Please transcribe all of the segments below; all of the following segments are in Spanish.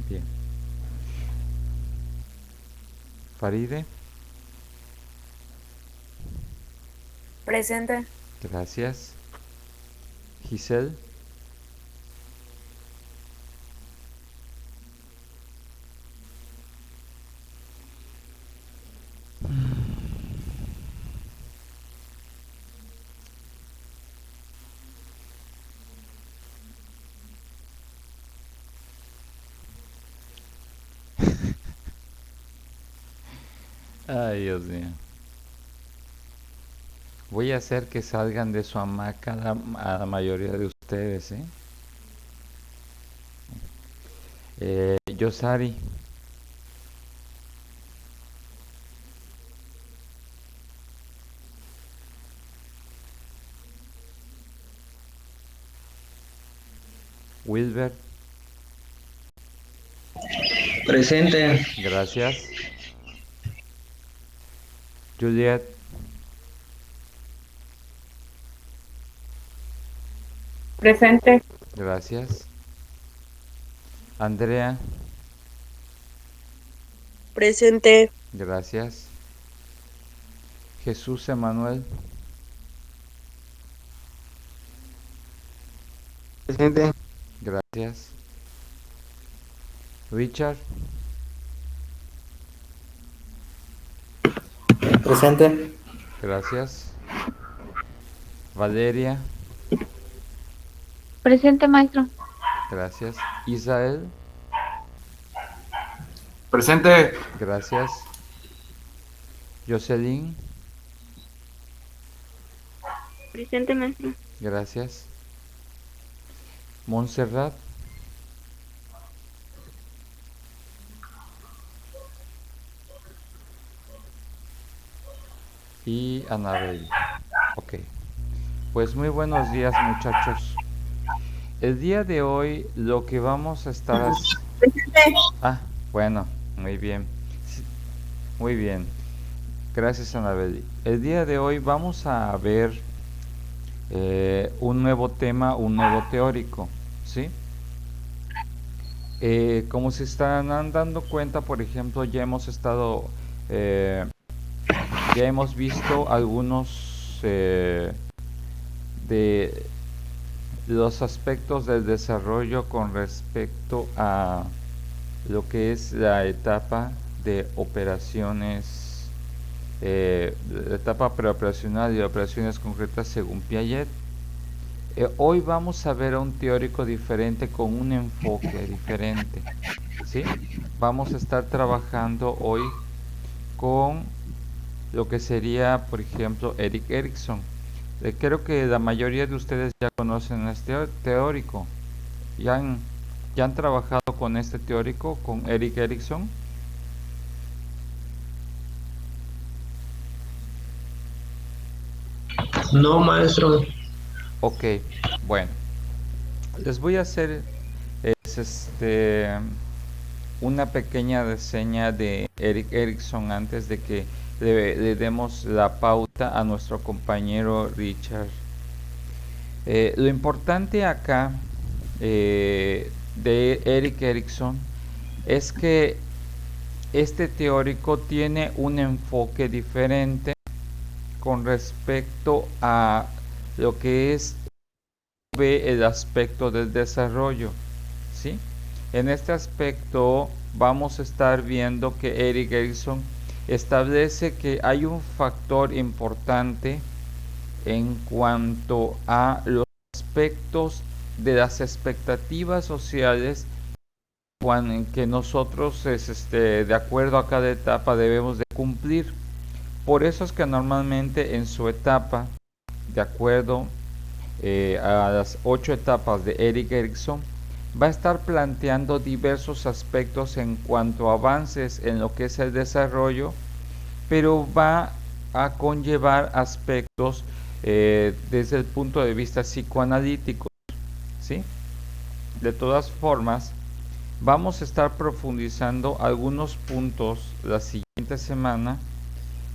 Bien. Faride, Presente. gracias. Giselle, ay Dios mío. Voy a hacer que salgan de su hamaca a la mayoría de ustedes, ¿eh? Yosari, Wilber, Presente. gracias. Juliet, Presente. gracias. Andrea, Presente. gracias. Jesús Emanuel, Presente. gracias. Richard, Presente. gracias. Valeria, Presente, maestro. gracias. Isael, Presente. gracias. Jocelyn, Presente, maestro. gracias. Montserrat, y Anabel. Ok, pues muy buenos días muchachos. El día de hoy lo que vamos a estar haciendo... Ah, bueno, muy bien. Sí, muy bien. Gracias Anabel. El día de hoy vamos a ver un nuevo tema, un nuevo teórico, ¿sí? Como se están dando cuenta, por ejemplo, eh, ya hemos visto algunos de los aspectos del desarrollo con respecto a lo que es la etapa de operaciones, la etapa preoperacional y operaciones concretas según Piaget. Hoy vamos a ver a un teórico diferente con un enfoque diferente, ¿sí? Vamos a estar trabajando hoy con lo que sería, por ejemplo, Erik Erikson. Creo que la mayoría de ustedes ya conocen a este teórico. ¿Ya han, ya han trabajado con este teórico, con Erik Erikson? No, maestro. Ok, bueno, les voy a hacer es una pequeña reseña de Erik Erikson antes de que le demos la pauta a nuestro compañero Richard. Lo importante acá de Erik Erikson es que este teórico tiene un enfoque diferente con respecto a lo que es ve el aspecto del desarrollo, ¿sí? En este aspecto vamos a estar viendo que Erik Erikson establece que hay un factor importante en cuanto a los aspectos de las expectativas sociales que nosotros de acuerdo a cada etapa debemos de cumplir. Por eso es que normalmente en su etapa, de acuerdo a las 8 etapas de Erik Erikson, va a estar planteando diversos aspectos en cuanto a avances en lo que es el desarrollo, pero va a conllevar aspectos desde el punto de vista psicoanalítico, ¿sí? De todas formas, vamos a estar profundizando algunos puntos la siguiente semana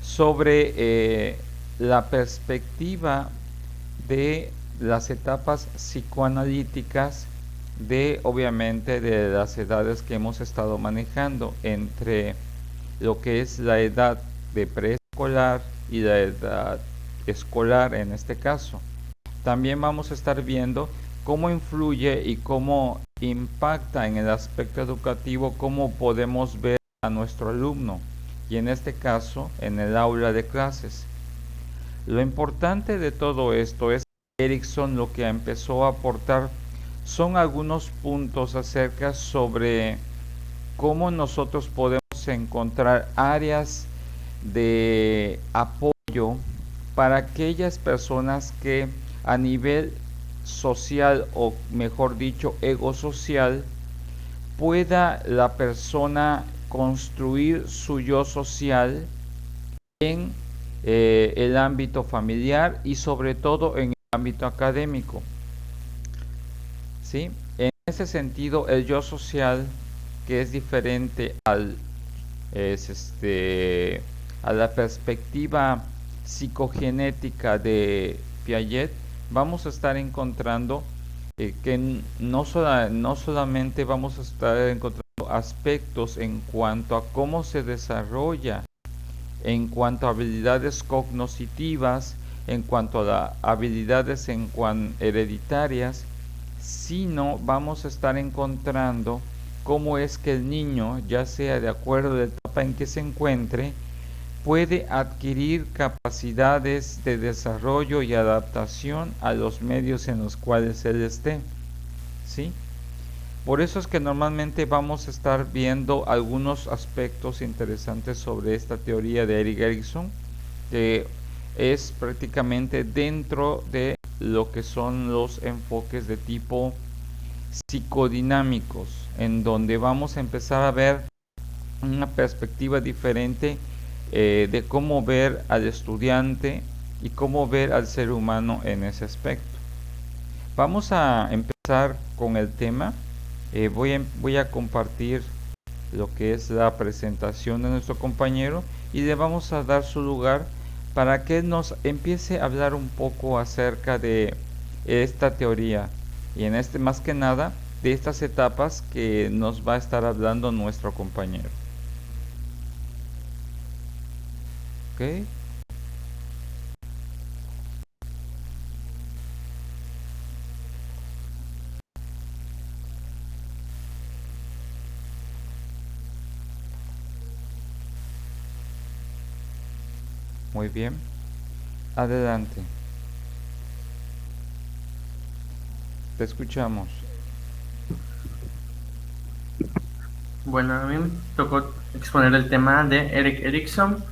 sobre la perspectiva de las etapas psicoanalíticas de, obviamente, de las edades que hemos estado manejando entre lo que es la edad de preescolar y la edad escolar en este caso. También vamos a estar viendo cómo influye y cómo impacta en el aspecto educativo, cómo podemos ver a nuestro alumno y en este caso en el aula de clases. Lo importante de todo esto es que Erickson lo que empezó a aportar son algunos puntos acerca sobre cómo nosotros podemos encontrar áreas de apoyo para aquellas personas que a nivel social o mejor dicho egosocial pueda la persona construir su yo social en el ámbito familiar y sobre todo en el ámbito académico. ¿Sí? En ese sentido, el yo social, que es diferente a la perspectiva psicogenética de Piaget, vamos a estar encontrando que no solamente vamos a estar encontrando aspectos en cuanto a cómo se desarrolla, en cuanto a habilidades cognitivas, en cuanto a habilidades hereditarias, sino vamos a estar encontrando cómo es que el niño, ya sea de acuerdo a la etapa en que se encuentre, puede adquirir capacidades de desarrollo y adaptación a los medios en los cuales él esté, ¿sí? Por eso es que normalmente vamos a estar viendo algunos aspectos interesantes sobre esta teoría de Erik Erikson, que es prácticamente dentro de lo que son los enfoques de tipo psicodinámicos, en donde vamos a empezar a ver una perspectiva diferente de cómo ver al estudiante y cómo ver al ser humano en ese aspecto. Vamos a empezar con el tema. Voy a compartir lo que es la presentación de nuestro compañero y le vamos a dar su lugar para que nos empiece a hablar un poco acerca de esta teoría y en este más que nada de estas etapas que nos va a estar hablando nuestro compañero. ¿Ok? Muy bien. Adelante. Te escuchamos. Bueno, a mí me tocó exponer el tema de Erik Erikson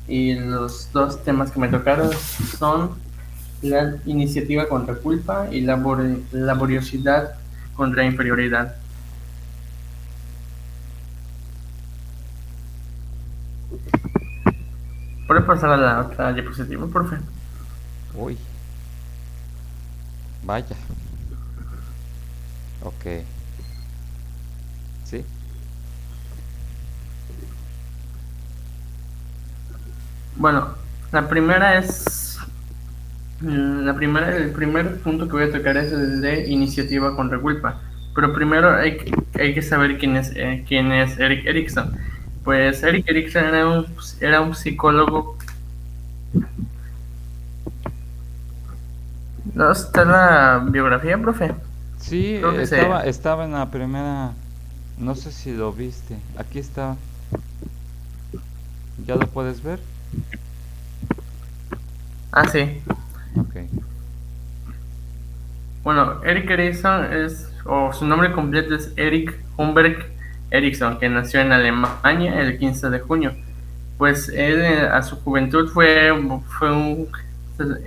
y los dos temas que me tocaron son la iniciativa contra culpa y la laboriosidad contra inferioridad. ¿Puede pasar a la otra diapositiva, por favor? Uy. Vaya. Ok. ¿Sí? Bueno, el primer punto que voy a tocar es el de iniciativa contra culpa. Pero primero hay que saber quién es Erik Erikson. Pues Erik Erikson era un psicólogo. ¿No está la biografía, profe? Sí, Creo que estaba en la primera. No sé si lo viste. Aquí está. ¿Ya lo puedes ver? Ah, sí. Ok. Bueno, Erik Erikson o su nombre completo es Erik Humberg Erikson, que nació en Alemania el 15 de junio. Pues él a su juventud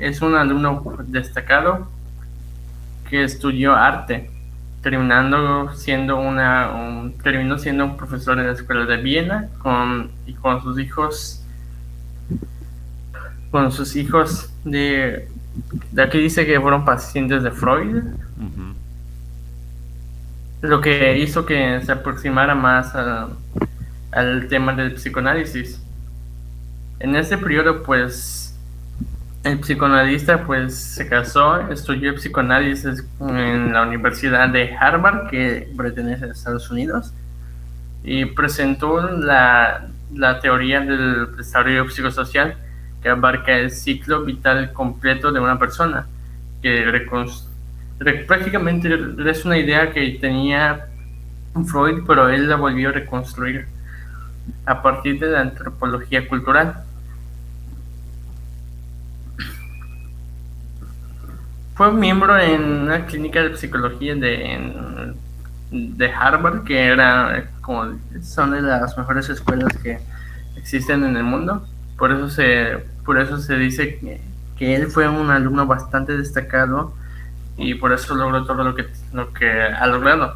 es un alumno destacado que estudió arte, terminó siendo un profesor en la escuela de Viena con sus hijos de aquí dice que fueron pacientes de Freud, Ujú. lo que hizo que se aproximara más al tema del psicoanálisis. En ese periodo, pues, El psicoanalista pues se casó, estudió psicoanálisis en la Universidad de Harvard, que pertenece a Estados Unidos, y presentó la teoría del desarrollo psicosocial, que abarca el ciclo vital completo de una persona, que prácticamente es una idea que tenía Freud, pero él la volvió a reconstruir a partir de la antropología cultural. Fue miembro en una clínica de psicología de Harvard, que son de las mejores escuelas que existen en el mundo. Por eso se dice que él fue un alumno bastante destacado y por eso logró todo lo que ha logrado.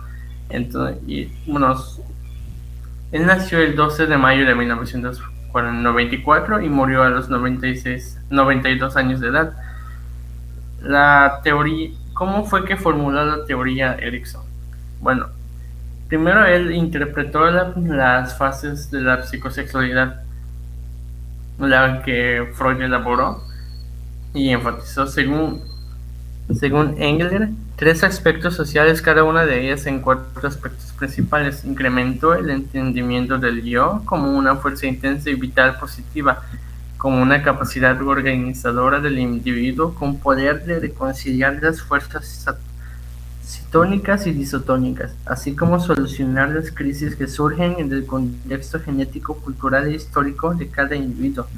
Entonces, él nació el 12 de mayo de 1994 y murió a los 92 años de edad. ¿Cómo fue que formuló la teoría Erikson? Bueno, primero él interpretó las fases de la psicosexualidad, la que Freud elaboró, y enfatizó, según Engler, 3 aspectos sociales, cada una de ellas en 4 aspectos principales. Incrementó el entendimiento del yo como una fuerza intensa y vital positiva, como una capacidad organizadora del individuo con poder de reconciliar las fuerzas citónicas y disotónicas, así como solucionar las crisis que surgen en el contexto genético, cultural e histórico de cada individuo.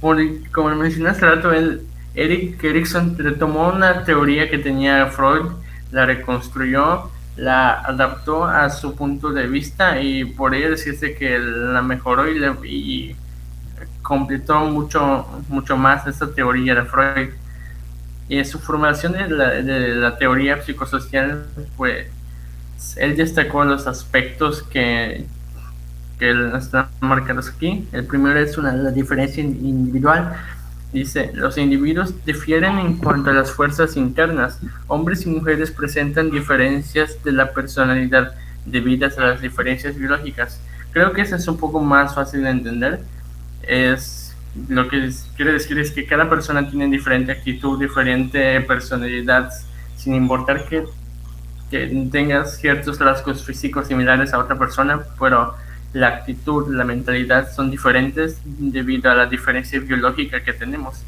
Como mencioné hace rato, Erik Erikson tomó una teoría que tenía Freud, la reconstruyó, la adaptó a su punto de vista y por ello decirse que la mejoró y completó mucho más esta teoría de Freud. Y en su formulación de la teoría psicosocial, pues él destacó los aspectos que están marcados aquí. El primero es la diferencia individual. Dice, los individuos difieren en cuanto a las fuerzas internas. Hombres y mujeres presentan diferencias de la personalidad debidas a las diferencias biológicas. Creo que eso es un poco más fácil de entender. Lo que quiere decir es que cada persona tiene diferente actitud, diferente personalidad, sin importar que tengas ciertos rasgos físicos similares a otra persona, pero la actitud, la mentalidad son diferentes debido a la diferencia biológica que tenemos.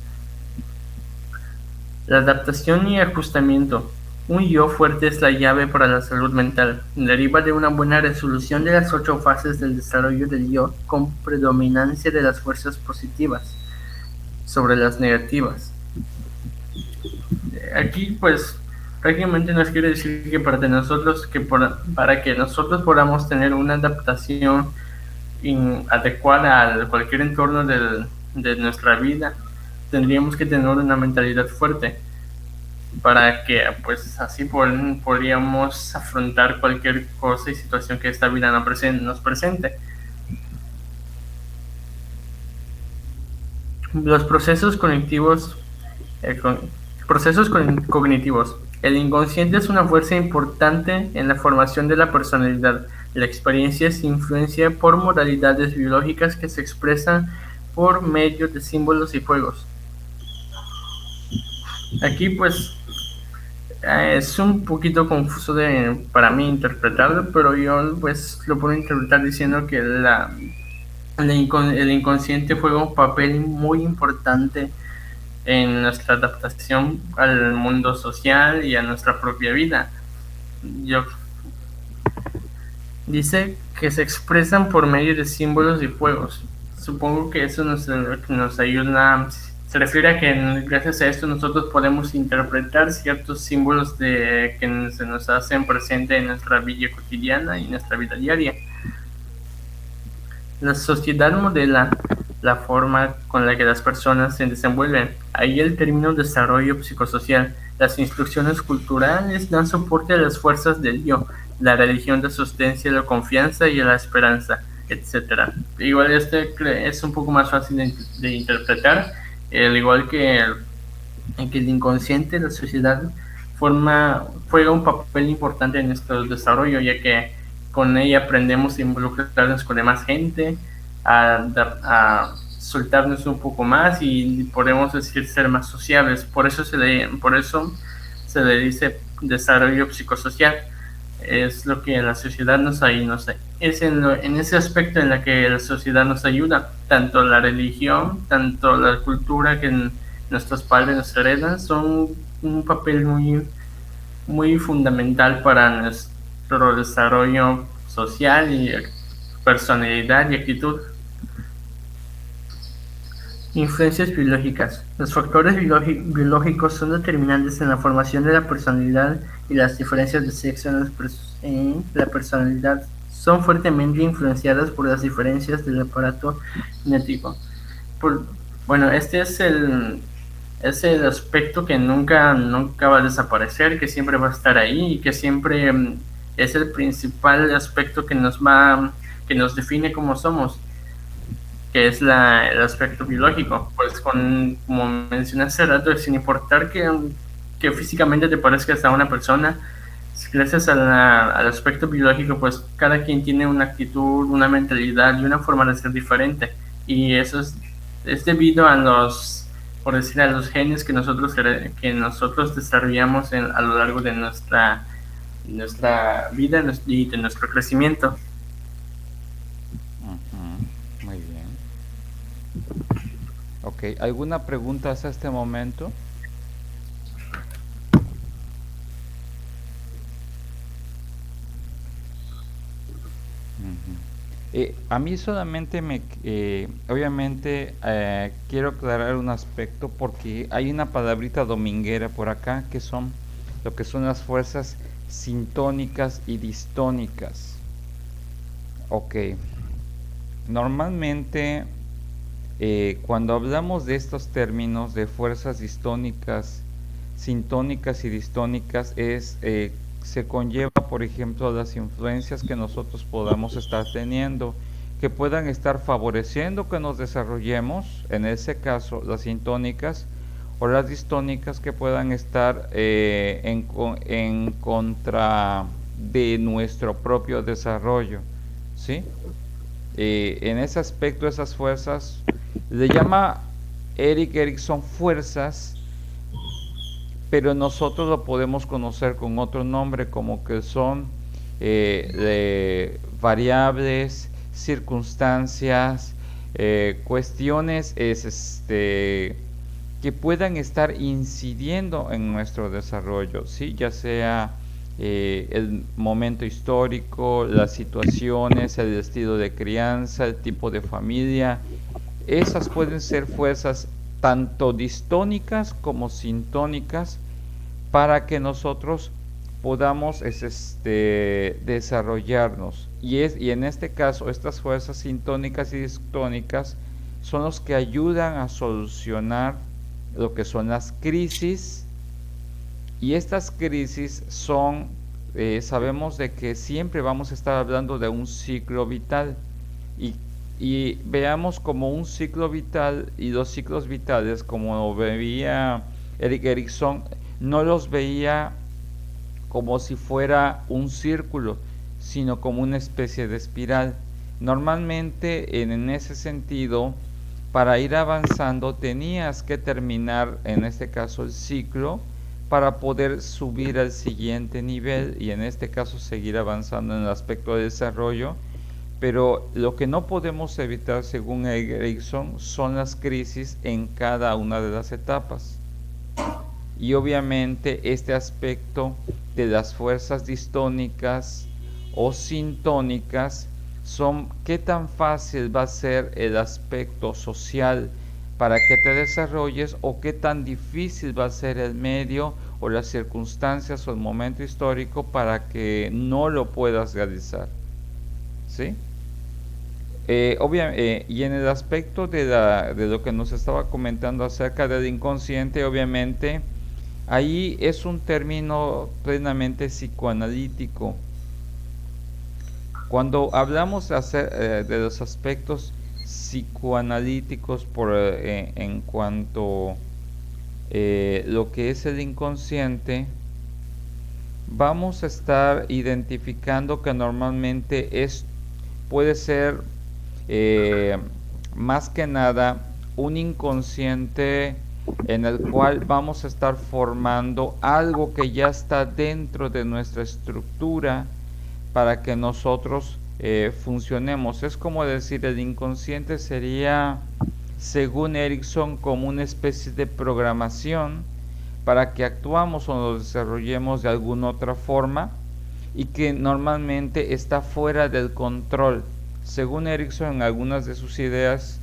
La adaptación y ajustamiento. Un yo fuerte es la llave para la salud mental. Deriva de una buena resolución de las 8 fases del desarrollo del yo, con predominancia de las fuerzas positivas sobre las negativas. Aquí, pues, prácticamente nos quiere decir que para que nosotros podamos tener una adaptación adecuada a cualquier entorno de nuestra vida, tendríamos que tener una mentalidad fuerte, para que pues así podríamos afrontar cualquier cosa y situación que esta vida nos presente. Los procesos cognitivos. El inconsciente es una fuerza importante en la formación de la personalidad. La experiencia se influencia por modalidades biológicas que se expresan por medio de símbolos y juegos. Aquí pues es un poquito confuso para mí interpretarlo, pero yo pues lo puedo interpretar diciendo que el inconsciente juega un papel muy importante en nuestra adaptación al mundo social y a nuestra propia vida. Dice que se expresan por medio de símbolos y juegos. Supongo que eso nos ayuda. Se refiere a que gracias a esto nosotros podemos interpretar ciertos símbolos que se nos hacen presente en nuestra vida cotidiana y en nuestra vida diaria. La sociedad modela la forma con la que las personas se desenvuelven. Ahí el término desarrollo psicosocial. Las instrucciones culturales dan soporte a las fuerzas del yo. La religión da sustancia a la confianza y a la esperanza, etc. Igual es un poco más fácil de interpretar. Al igual que el inconsciente, la sociedad juega un papel importante en nuestro desarrollo, ya que con ella aprendemos a involucrarnos con demás gente, a soltarnos un poco más y podemos decir ser más sociables. Por eso se le dice desarrollo psicosocial. Es lo que la sociedad es en ese aspecto en la que la sociedad nos ayuda, tanto la religión, tanto la cultura que nuestros padres nos heredan, son un papel muy, muy fundamental para nuestro desarrollo social y personalidad y actitud. Influencias biológicas. Los factores biológicos son determinantes en la formación de la personalidad y las diferencias de sexo en la personalidad son fuertemente influenciadas por las diferencias del aparato genético. Bueno, este es el aspecto que nunca va a desaparecer, que siempre va a estar ahí y que siempre es el principal aspecto que nos define como somos, que es el aspecto biológico. Pues como mencioné hace rato, sin importar que físicamente te parezcas a una persona, gracias al aspecto biológico, pues cada quien tiene una actitud, una mentalidad y una forma de ser diferente. Y eso es debido a los genes que nosotros desarrollamos a lo largo de nuestra vida y de nuestro crecimiento. Muy bien. Ok, ¿alguna pregunta hasta este momento? A mí solamente obviamente quiero aclarar un aspecto porque hay una palabrita dominguera por acá que son lo que son las fuerzas sintónicas y distónicas. Ok, normalmente cuando hablamos de estos términos de fuerzas distónicas, sintónicas y distónicas se conlleva, por ejemplo, las influencias que nosotros podamos estar teniendo, que puedan estar favoreciendo que nos desarrollemos, en ese caso las sintónicas, o las distónicas que puedan estar en contra de nuestro propio desarrollo, ¿sí? En ese aspecto, esas fuerzas, le llama Erik Erikson fuerzas, pero nosotros lo podemos conocer con otro nombre, como que son variables, circunstancias, cuestiones que puedan estar incidiendo en nuestro desarrollo, ¿sí? Ya sea el momento histórico, las situaciones, el estilo de crianza, el tipo de familia. Esas pueden ser fuerzas tanto distónicas como sintónicas para que nosotros podamos desarrollarnos. Y en este caso, estas fuerzas sintónicas y distónicas son los que ayudan a solucionar lo que son las crisis. Y estas crisis son, sabemos de que siempre vamos a estar hablando de un ciclo vital. Y veamos como un ciclo vital y los ciclos vitales, como veía Erik Erikson, no los veía como si fuera un círculo, sino como una especie de espiral. Normalmente en ese sentido, para ir avanzando tenías que terminar, en este caso el ciclo, para poder subir al siguiente nivel y en este caso seguir avanzando en el aspecto de desarrollo. Pero lo que no podemos evitar, según Erikson, son las crisis en cada una de las etapas. Y obviamente este aspecto de las fuerzas distónicas o sintónicas son qué tan fácil va a ser el aspecto social para que te desarrolles o qué tan difícil va a ser el medio o las circunstancias o el momento histórico para que no lo puedas realizar, ¿sí? Y en el aspecto de lo que nos estaba comentando acerca del inconsciente, obviamente ahí es un término plenamente psicoanalítico. Cuando hablamos de los aspectos psicoanalíticos en cuanto lo que es el inconsciente, vamos a estar identificando que normalmente puede ser más que nada un inconsciente en el cual vamos a estar formando algo que ya está dentro de nuestra estructura para que nosotros funcionemos. Es como decir, el inconsciente sería, según Erickson, como una especie de programación para que actuamos o nos desarrollemos de alguna otra forma y que normalmente está fuera del control. Según Erickson, en algunas de sus ideas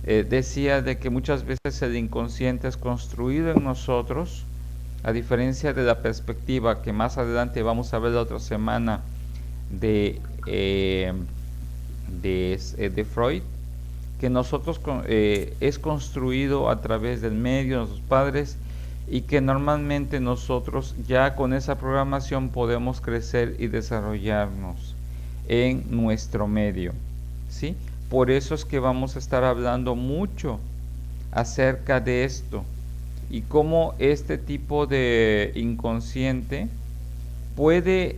decía de que muchas veces el inconsciente es construido en nosotros, a diferencia de la perspectiva que más adelante vamos a ver la otra semana de Freud, que nosotros es construido a través del medio, de sus padres, y que normalmente nosotros ya con esa programación podemos crecer y desarrollarnos en nuestro medio, ¿sí? Por eso es que vamos a estar hablando mucho acerca de esto y cómo este tipo de inconsciente puede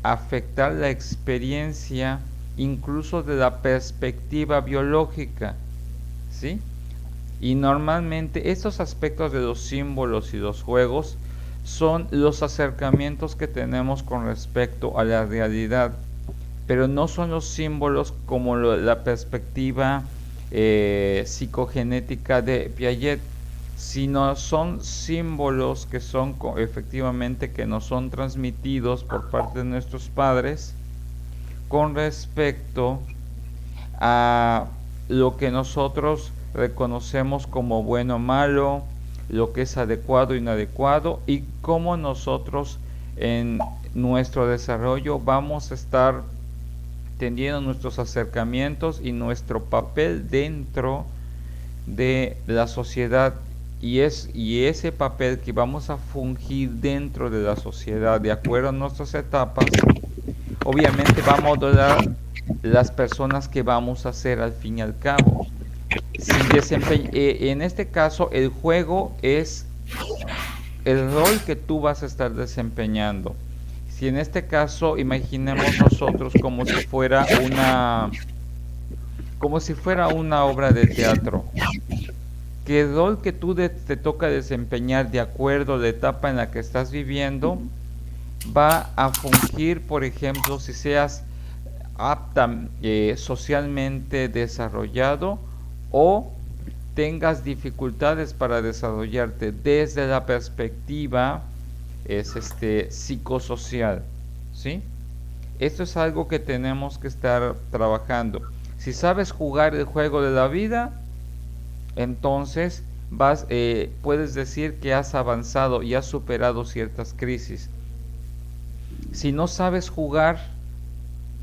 afectar la experiencia incluso de la perspectiva biológica, ¿sí? Y normalmente estos aspectos de los símbolos y los juegos son los acercamientos que tenemos con respecto a la realidad, pero no son los símbolos como la perspectiva psicogenética de Piaget, sino son símbolos que son efectivamente que nos son transmitidos por parte de nuestros padres con respecto a lo que nosotros reconocemos como bueno o malo, lo que es adecuado e inadecuado, y cómo nosotros en nuestro desarrollo vamos a estar teniendo nuestros acercamientos y nuestro papel dentro de la sociedad, y ese papel que vamos a fungir dentro de la sociedad de acuerdo a nuestras etapas, obviamente va a modelar las personas que vamos a ser al fin y al cabo. En este caso el juego es el rol que tú vas a estar desempeñando. Si en este caso imaginemos nosotros como si fuera una obra de teatro, que el rol que tú te toca desempeñar de acuerdo a la etapa en la que estás viviendo va a fungir, por ejemplo, si seas apta socialmente desarrollado o tengas dificultades para desarrollarte desde la perspectiva psicosocial, ¿sí? Esto es algo que tenemos que estar trabajando. Si sabes jugar el juego de la vida, entonces puedes decir que has avanzado y has superado ciertas crisis. Si no sabes jugar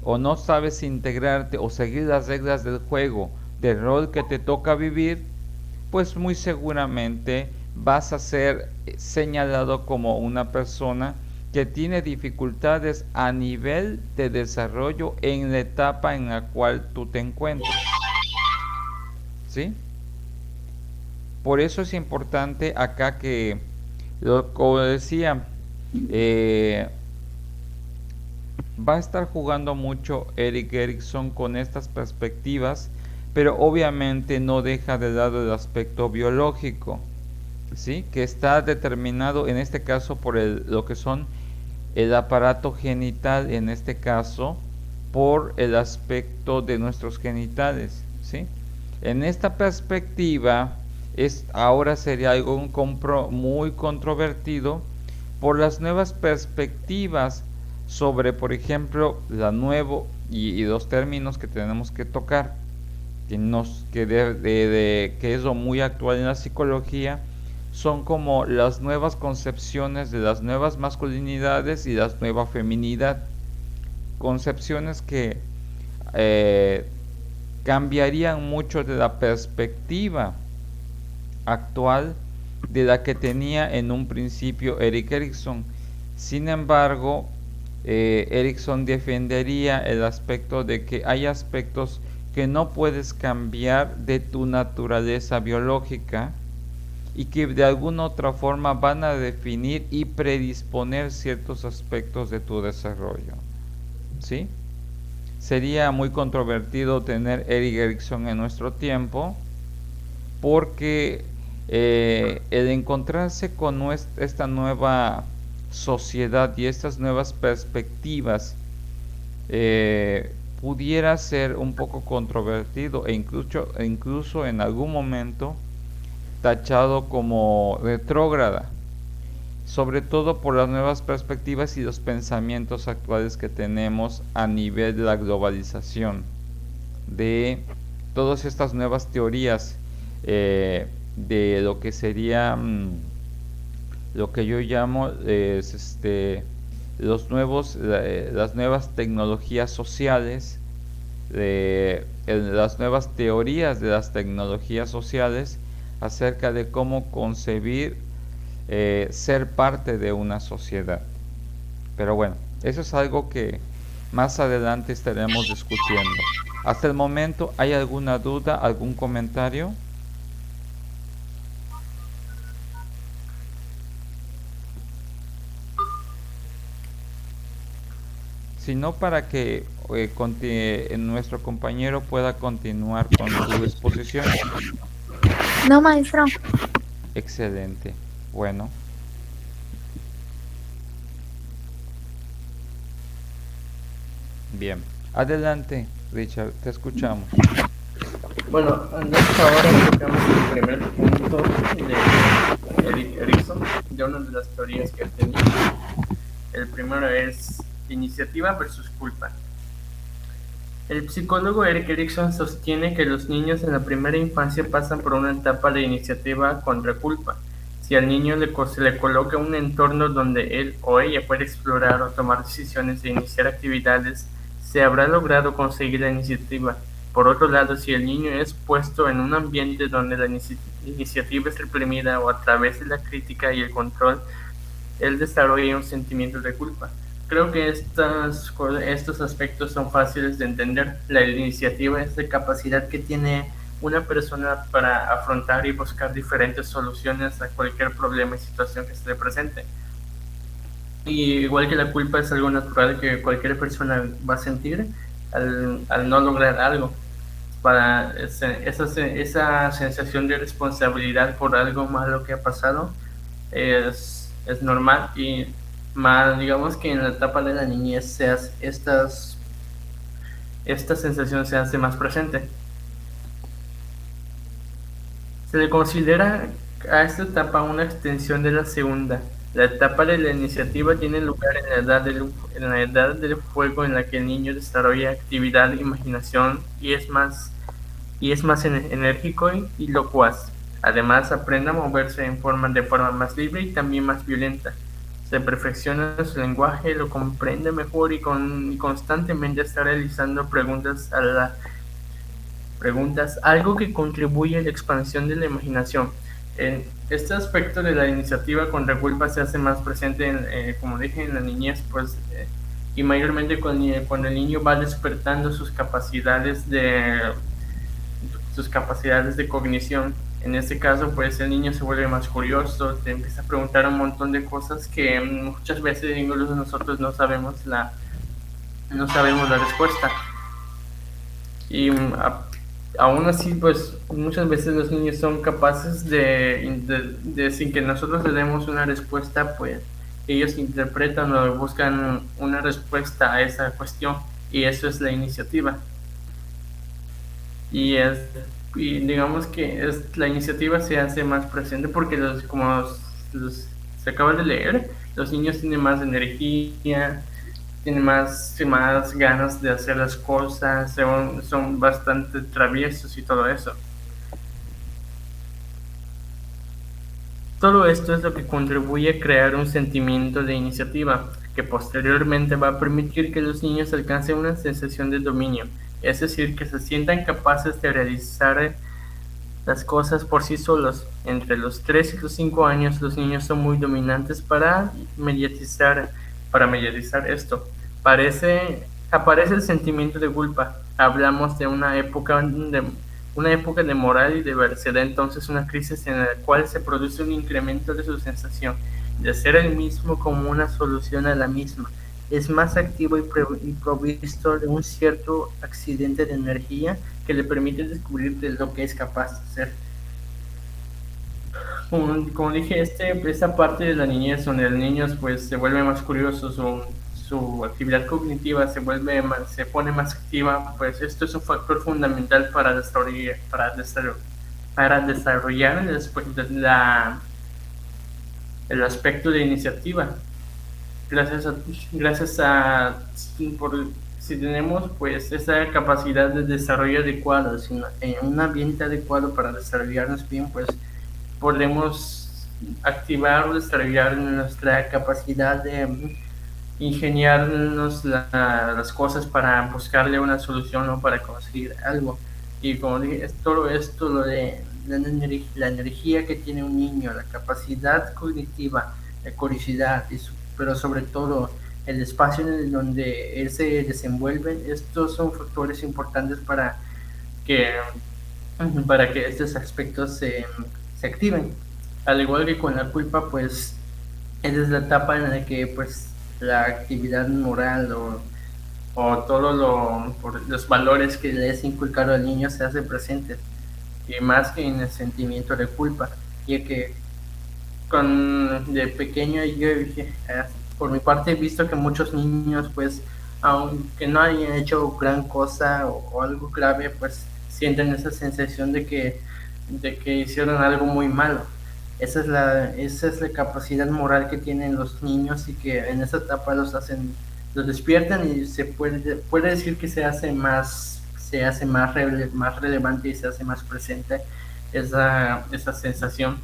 o no sabes integrarte o seguir las reglas del juego, del rol que te toca vivir, pues muy seguramente vas a ser señalado como una persona que tiene dificultades a nivel de desarrollo en la etapa en la cual tú te encuentras, ¿sí? Por eso es importante acá que, como decía, va a estar jugando mucho Erik Erikson con estas perspectivas, pero obviamente no deja de lado el aspecto biológico, ¿sí? Que está determinado en este caso por lo que son el aparato genital, en este caso por el aspecto de nuestros genitales, ¿sí? En esta perspectiva ahora sería algo muy controvertido por las nuevas perspectivas sobre, por ejemplo, y los términos que tenemos que tocar, que es lo muy actual en la psicología, son como las nuevas concepciones de las nuevas masculinidades y la nueva feminidad, concepciones que cambiarían mucho de la perspectiva actual de la que tenía en un principio Erik Erikson. Sin embargo, Erikson defendería el aspecto de que hay aspectos que no puedes cambiar de tu naturaleza biológica y que de alguna otra forma van a definir y predisponer ciertos aspectos de tu desarrollo, ¿sí? sería muy controvertido tener Erik Erikson en nuestro tiempo, porque el encontrarse con esta nueva sociedad y estas nuevas perspectivas pudiera ser un poco controvertido e incluso en algún momento tachado como retrógrada, sobre todo por las nuevas perspectivas y los pensamientos actuales que tenemos a nivel de la globalización, de todas estas nuevas teorías de lo que sería lo que yo llamo las nuevas tecnologías sociales, las nuevas teorías de las tecnologías sociales acerca de cómo concebir ser parte de una sociedad. Pero bueno, eso es algo que más adelante estaremos discutiendo. Hasta el momento, ¿hay alguna duda, algún comentario? Sino para que nuestro compañero pueda continuar con su exposición. No, maestro. Excelente. Bueno. Bien. Adelante, Richard, te escuchamos. Bueno, entonces ahora tocamos el primer punto de Erik Erikson, de una de las teorías que él tenía. El primero es iniciativa versus culpa. El psicólogo Erik Erikson sostiene que los niños en la primera infancia pasan por una etapa de iniciativa contra culpa. Si al niño se le coloca un entorno donde él o ella puede explorar o tomar decisiones e iniciar actividades, se habrá logrado conseguir la iniciativa. Por otro lado, si el niño es puesto en un ambiente donde la iniciativa es reprimida o a través de la crítica y el control, él desarrolla un sentimiento de culpa. Creo que estos aspectos son fáciles de entender. La iniciativa es la capacidad que tiene una persona para afrontar y buscar diferentes soluciones a cualquier problema y situación que se le presente. Y igual que la culpa es algo natural que cualquier persona va a sentir al no lograr algo. Para esa sensación de responsabilidad por algo malo que ha pasado es normal, y más digamos que en la etapa de la niñez esta sensación se hace más presente. Se le considera a esta etapa una extensión de la segunda. La etapa de la iniciativa tiene lugar en la edad del fuego, en la que el niño desarrolla actividad, imaginación y es más enérgico y locuaz. Además, aprende a moverse de forma más libre y también más violenta. Se perfecciona su lenguaje, lo comprende mejor y constantemente está realizando preguntas, algo que contribuye a la expansión de la imaginación. Este aspecto de la iniciativa contra culpa se hace más presente, como dije, en la niñez, y mayormente cuando el niño va despertando sus capacidades de cognición. En este caso, pues el niño se vuelve más curioso, te empieza a preguntar un montón de cosas que muchas veces incluso nosotros no sabemos la respuesta. Y aún así, pues muchas veces los niños son capaces de sin que nosotros le demos una respuesta, pues ellos interpretan o buscan una respuesta a esa cuestión, y eso es la iniciativa. Y digamos que la iniciativa se hace más presente porque como se acaba de leer, los niños tienen más energía, tienen más ganas de hacer las cosas, son bastante traviesos y todo eso. Todo esto es lo que contribuye a crear un sentimiento de iniciativa, que posteriormente va a permitir que los niños alcancen una sensación de dominio, es decir, que se sientan capaces de realizar las cosas por sí solos. Entre los 3 y los 5 años, los niños son muy dominantes para mediatizar esto. Aparece el sentimiento de culpa. Hablamos de una época de moral y de ver. Se da entonces una crisis en la cual se produce un incremento de su sensación de ser el mismo como una solución a la misma. es más activo y provisto de un cierto accidente de energía que le permite descubrir de lo que es capaz de hacer. Como dije, esta parte de la niñez donde los niños pues se vuelven más curiosos, su actividad cognitiva se pone más activa, pues esto es un factor fundamental para desarrollar el aspecto de iniciativa. Si tenemos pues esa capacidad de desarrollo adecuado, en un ambiente adecuado para desarrollarnos bien, pues podemos activar o desarrollar nuestra capacidad de ingeniarnos las cosas para buscarle una solución o para conseguir algo. Y como dije, todo esto, lo de la energía que tiene un niño, la capacidad cognitiva, la curiosidad, pero sobre todo el espacio en donde él se desenvuelve, estos son factores importantes para que estos aspectos se activen. Al igual que con la culpa, pues esa es la etapa en la que pues la actividad moral o todo los valores que le es inculcado al niño se hace presente, y más que en el sentimiento de culpa, ya que de pequeño yo por mi parte he visto que muchos niños pues aunque no hayan hecho gran cosa o algo grave, pues sienten esa sensación de que hicieron algo muy malo. Esa es la capacidad moral que tienen los niños, y que en esa etapa los despiertan, y se puede decir que se hace más relevante y se hace más presente esa sensación.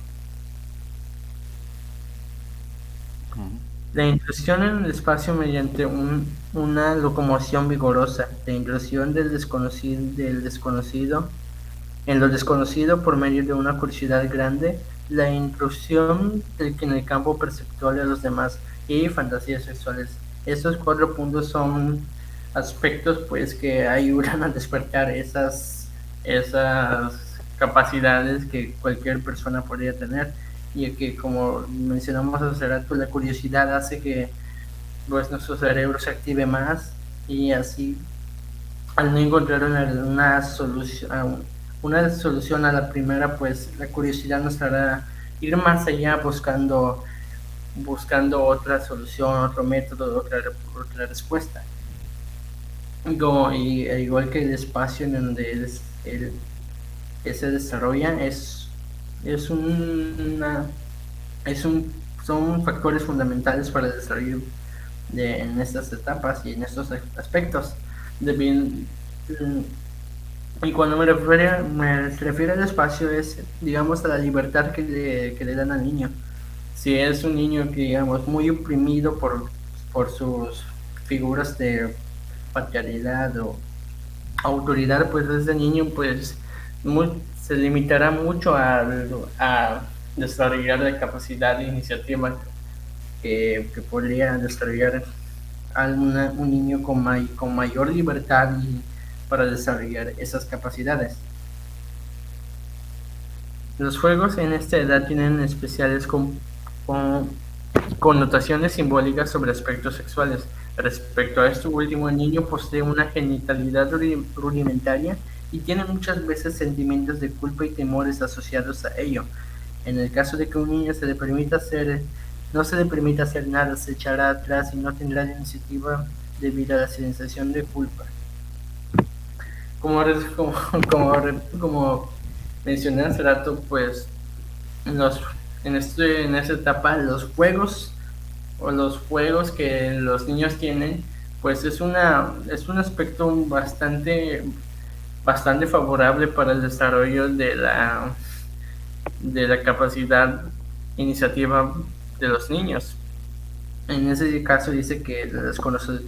La intrusión en el espacio mediante una locomoción vigorosa, la intrusión del desconocido en lo desconocido por medio de una curiosidad grande, la intrusión en el campo perceptual de los demás y fantasías sexuales. Estos 4 puntos son aspectos pues que ayudan a despertar esas capacidades que cualquier persona podría tener, y que, como mencionamos hace rato, la curiosidad hace que pues nuestro cerebro se active más, y así al no encontrar una solución a la primera, pues la curiosidad nos hará ir más allá buscando otra solución, otro método, otra respuesta. Igual que el espacio en donde se desarrolla son factores fundamentales para el desarrollo en estas etapas y en estos aspectos. Y cuando me refiero al espacio, es, digamos, a la libertad que le dan al niño. Si es un niño que, digamos, muy oprimido por sus figuras de paternidad o autoridad, pues ese niño pues se limitará mucho a desarrollar la capacidad de iniciativa que podría desarrollar un niño con mayor libertad para desarrollar esas capacidades. Los juegos en esta edad tienen especiales connotaciones simbólicas sobre aspectos sexuales. Respecto a esto último, el niño posee una genitalidad rudimentaria y tiene muchas veces sentimientos de culpa y temores asociados a ello. En el caso de que un niño no se le permita hacer nada, se echará atrás y no tendrá la iniciativa debido a la sensación de culpa. Como mencioné hace rato, pues en esa etapa los juegos que los niños tienen, pues es un aspecto bastante favorable para el desarrollo de la capacidad iniciativa de los niños. En ese caso dice que las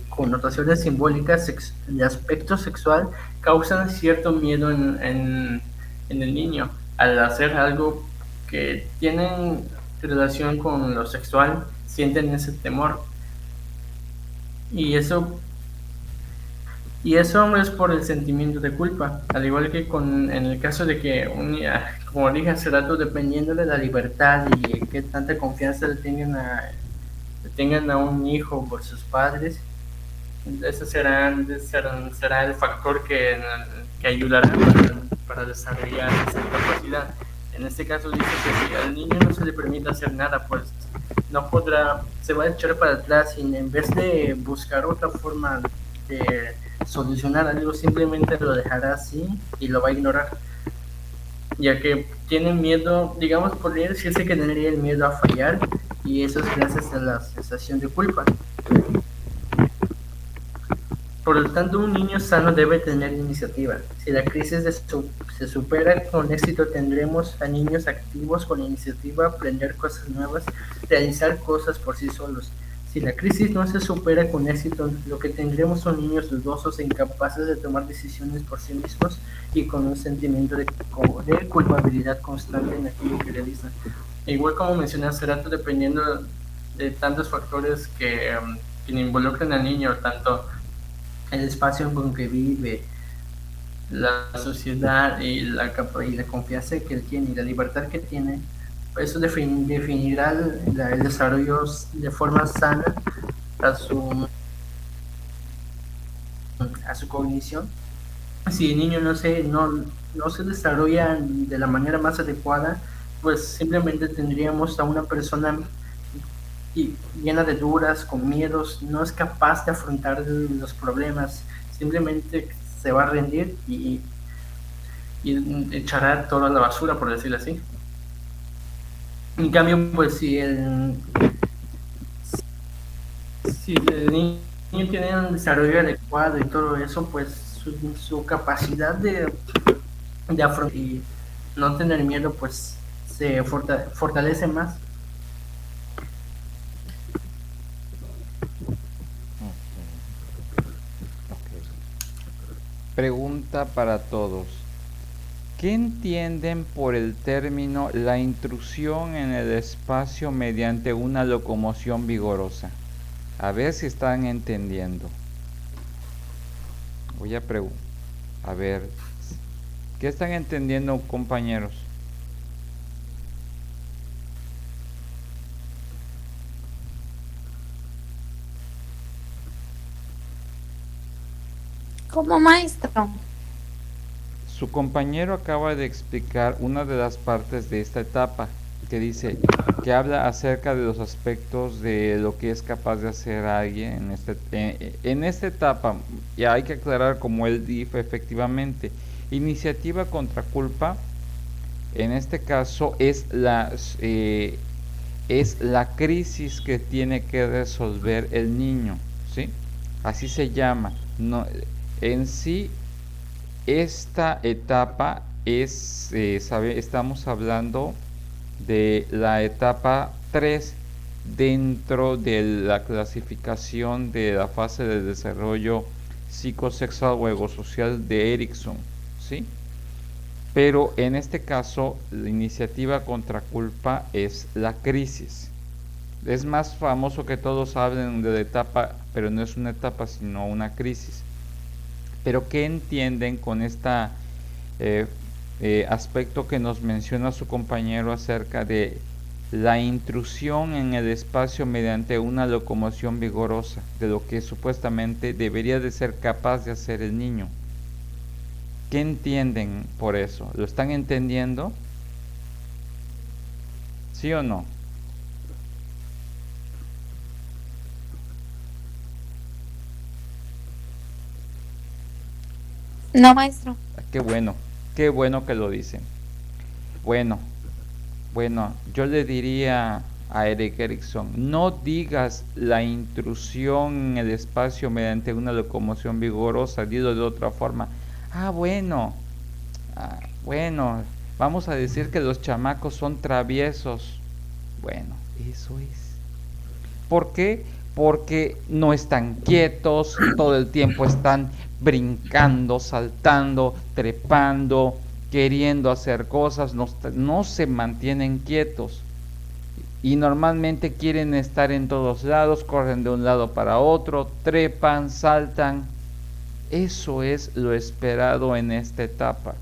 connotaciones simbólicas de aspecto sexual causan cierto miedo en el niño al hacer algo que tienen relación con lo sexual. Sienten ese temor, y eso es por el sentimiento de culpa, al igual que en el caso de que como dije hace rato, dependiendo de la libertad y qué tanta confianza le tengan a un hijo por sus padres, Ese será el factor que ayudará para desarrollar esa capacidad. En este caso dice que si al niño no se le permite hacer nada, pues no podrá, se va a echar para atrás y en vez de buscar otra forma de solucionar algo, simplemente lo dejará así y lo va a ignorar, ya que tiene miedo, digamos, podría decirse que tendría el miedo a fallar, y eso es gracias a la sensación de culpa. Por lo tanto, un niño sano debe tener iniciativa. Si la crisis se supera con éxito, tendremos a niños activos con iniciativa, aprender cosas nuevas, realizar cosas por sí solos. Si la crisis no se supera con éxito, lo que tendremos son niños dudosos e incapaces de tomar decisiones por sí mismos y con un sentimiento de culpabilidad constante en aquello que realizan. Igual como mencioné hace rato, dependiendo de tantos factores que involucran al niño, tanto el espacio en que vive, la sociedad y la confianza que él tiene y la libertad que tiene, eso definirá el desarrollo de forma sana a su cognición. Si el niño no se desarrolla de la manera más adecuada, pues simplemente tendríamos a una persona llena de dudas, con miedos, no es capaz de afrontar los problemas, simplemente se va a rendir y echará todo a la basura, por decirlo así. En cambio, pues si el niño tiene un desarrollo adecuado y todo eso, pues su capacidad de afrontar y no tener miedo, pues se fortalece más. Pregunta para todos. ¿Qué entienden por el término la intrusión en el espacio mediante una locomoción vigorosa? A ver si están entendiendo. Voy a preguntar. A ver, ¿qué están entendiendo, compañeros? ¿Cómo, maestro? Su compañero acaba de explicar una de las partes de esta etapa, que dice que habla acerca de los aspectos de lo que es capaz de hacer alguien en esta etapa. Y hay que aclarar, como él dijo, efectivamente, iniciativa contra culpa, en este caso es la crisis que tiene que resolver el niño, ¿sí? Así se llama. No, en sí, esta etapa es, estamos hablando de la etapa 3 dentro de la clasificación de la fase de desarrollo psicosexual o egosocial de Erikson, ¿sí? Pero en este caso, la iniciativa contra culpa es la crisis. Es más famoso que todos hablen de la etapa, pero no es una etapa, sino una crisis. Pero ¿qué entienden con este aspecto que nos menciona su compañero acerca de la intrusión en el espacio mediante una locomoción vigorosa, de lo que supuestamente debería de ser capaz de hacer el niño? ¿Qué entienden por eso? ¿Lo están entendiendo? ¿Sí o no? No, maestro. Qué bueno que lo dicen. Bueno, yo le diría a Erik Erikson, no digas la intrusión en el espacio mediante una locomoción vigorosa, dilo de otra forma. Bueno, vamos a decir que los chamacos son traviesos. Bueno, eso es. ¿Por qué? Porque no están quietos, todo el tiempo están brincando, saltando, trepando, queriendo hacer cosas, no se mantienen quietos. Y normalmente quieren estar en todos lados, corren de un lado para otro, trepan, saltan. Eso es lo esperado en esta etapa.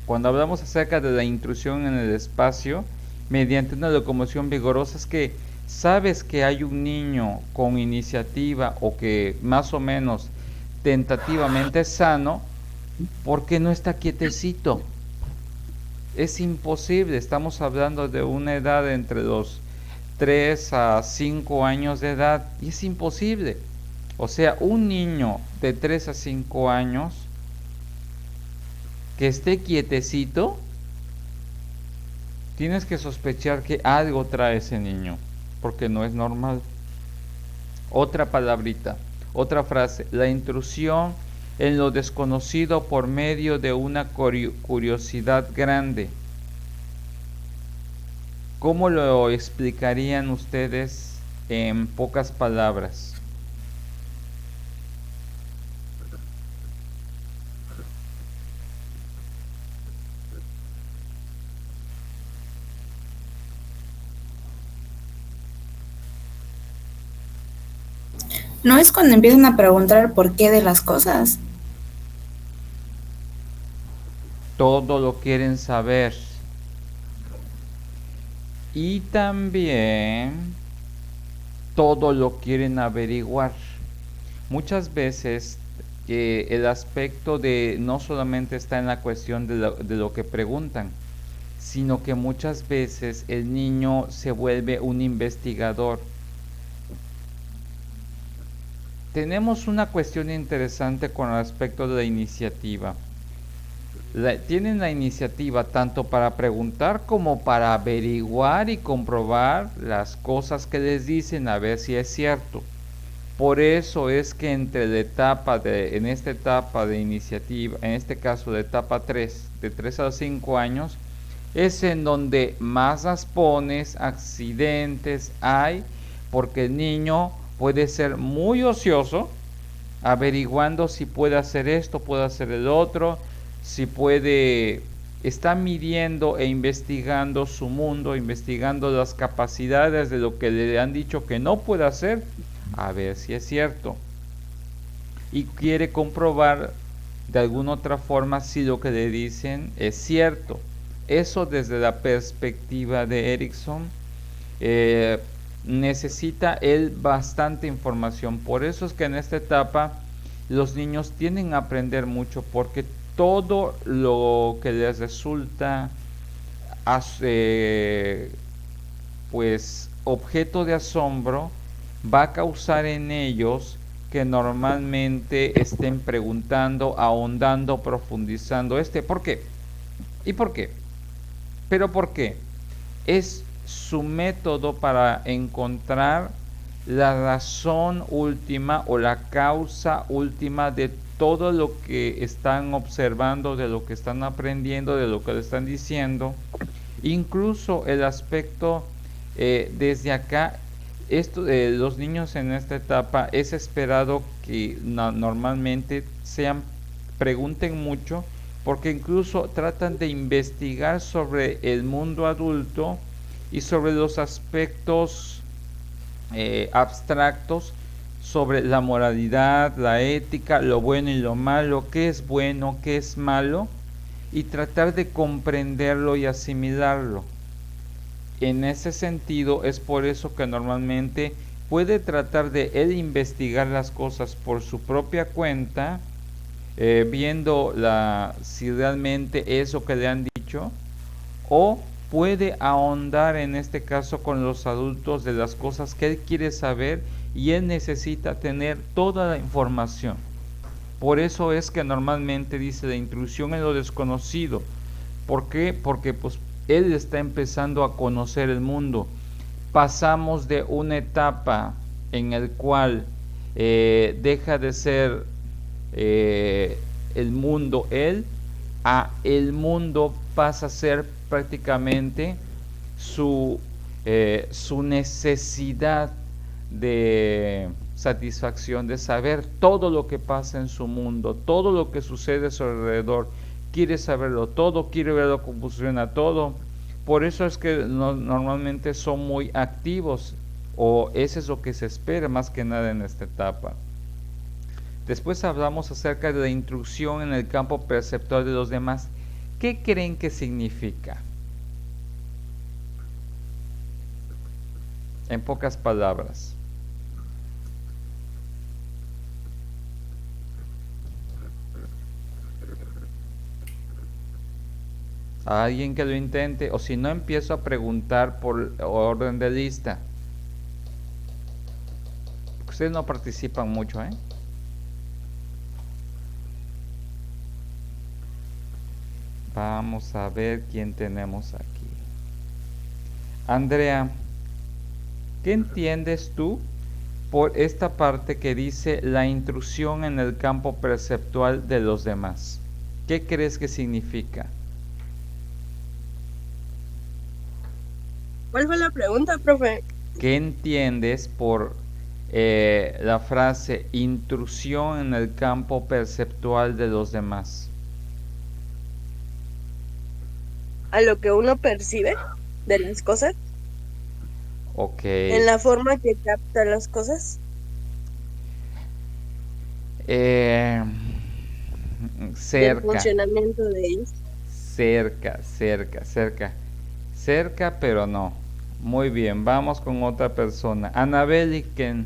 Cuando hablamos acerca de la intrusión en el espacio mediante una locomoción vigorosa, es que sabes que hay un niño con iniciativa o que más o menos tentativamente es sano, ¿por qué no está quietecito? Es imposible, estamos hablando de una edad entre los 3 a 5 años de edad y es imposible. O sea, un niño de 3 a 5 años que esté quietecito, tienes que sospechar que algo trae ese niño, porque no es normal. Otra palabrita, otra frase, la intrusión en lo desconocido por medio de una curiosidad grande. ¿Cómo lo explicarían ustedes en pocas palabras? ¿No es cuando empiezan a preguntar el porqué de las cosas? Todo lo quieren saber. Y también todo lo quieren averiguar. Muchas veces el aspecto de no solamente está en la cuestión de lo que preguntan, sino que muchas veces el niño se vuelve un investigador. Tenemos una cuestión interesante con respecto de la iniciativa. Tienen la iniciativa tanto para preguntar como para averiguar y comprobar las cosas que les dicen a ver si es cierto. Por eso es que en esta etapa de iniciativa, en este caso de etapa 3, de 3 a 5 años, es en donde más raspones, accidentes hay, porque el niño puede ser muy ocioso, averiguando si puede hacer esto, puede hacer el otro, si puede, está midiendo e investigando su mundo, investigando las capacidades de lo que le han dicho que no puede hacer, a ver si es cierto. Y quiere comprobar de alguna otra forma si lo que le dicen es cierto. Eso desde la perspectiva de Erikson, necesita él bastante información. Por eso es que en esta etapa los niños tienden a aprender mucho, porque todo lo que les resulta pues objeto de asombro va a causar en ellos que normalmente estén preguntando, ahondando, profundizando. ¿Por qué? ¿Y por qué? ¿Pero por qué? Es su método para encontrar la razón última o la causa última de todo lo que están observando, de lo que están aprendiendo, de lo que le están diciendo. Incluso el aspecto desde acá, los niños en esta etapa es esperado que normalmente pregunten mucho, porque incluso tratan de investigar sobre el mundo adulto y sobre los aspectos abstractos, sobre la moralidad, la ética, lo bueno y lo malo, qué es bueno, qué es malo, y tratar de comprenderlo y asimilarlo. En ese sentido, es por eso que normalmente puede tratar de él investigar las cosas por su propia cuenta, viendo si realmente es lo que le han dicho, o puede ahondar en este caso con los adultos de las cosas que él quiere saber, y él necesita tener toda la información. Por eso es que normalmente dice la intrusión en lo desconocido. ¿Por qué? Porque pues él está empezando a conocer el mundo. Pasamos de una etapa en el cual deja de ser el mundo él, a el mundo pasa a ser prácticamente su necesidad de satisfacción, de saber todo lo que pasa en su mundo, todo lo que sucede a su alrededor. Quiere saberlo todo, quiere verlo cómo funciona todo. Por eso es que normalmente son muy activos, o eso es lo que se espera más que nada en esta etapa. Después hablamos acerca de la intrusión en el campo perceptual de los demás. ¿Qué creen que significa? En pocas palabras. A alguien que lo intente, o si no empiezo a preguntar por orden de lista. Ustedes no participan mucho, ¿eh? Vamos a ver quién tenemos aquí. Andrea, ¿qué entiendes tú por esta parte que dice la intrusión en el campo perceptual de los demás? ¿Qué crees que significa? ¿Cuál fue la pregunta, profe? ¿Qué entiendes por la frase intrusión en el campo perceptual de los demás? A lo que uno percibe de las cosas, Ok. en la forma que capta las cosas. Del Del funcionamiento de ellos. Cerca, pero no. Muy bien, vamos con otra persona. Anabel, ¿qué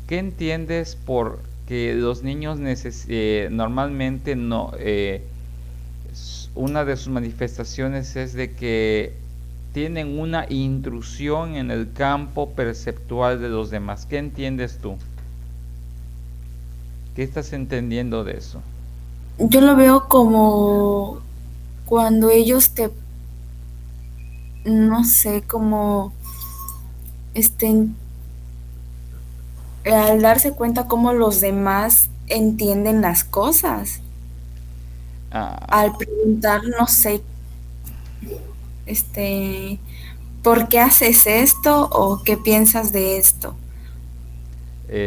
entiendes por que los niños normalmente no... una de sus manifestaciones es de que tienen una intrusión en el campo perceptual de los demás? ¿Qué entiendes tú? ¿Qué estás entendiendo de eso? Yo lo veo como cuando ellos no sé, como al darse cuenta cómo los demás entienden las cosas. Al preguntar, no sé, ¿por qué haces esto o qué piensas de esto?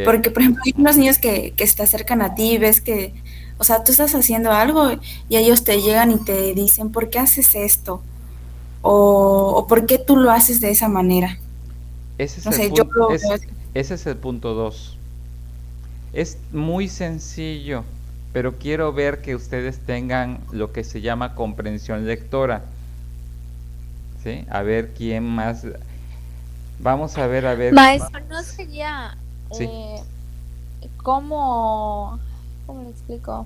Porque, por ejemplo, hay unos niños que se te acercan a ti y ves que, o sea, tú estás haciendo algo y ellos te llegan y te dicen, ¿por qué haces esto? O ¿por qué tú lo haces de esa manera? Ese es No el sé, yo punto, lo veo ese es el punto 2. Es muy sencillo, pero quiero ver que ustedes tengan lo que se llama comprensión lectora. ¿Sí? A ver quién más. Vamos a ver. Maestro, ¿no sería Sí. cómo le explico?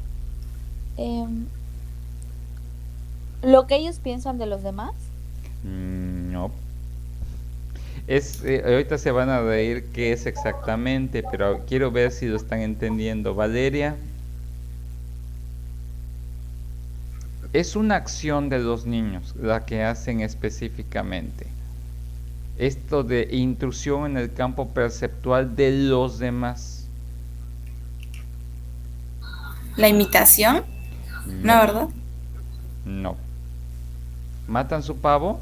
Lo que ellos piensan de los demás. No. Ahorita se van a reír qué es exactamente, pero quiero ver si lo están entendiendo. Valeria. Es una acción de los niños la que hacen específicamente. Esto de intrusión en el campo perceptual de los demás. la imitación, ¿no, verdad? No. ¿Matan su pavo?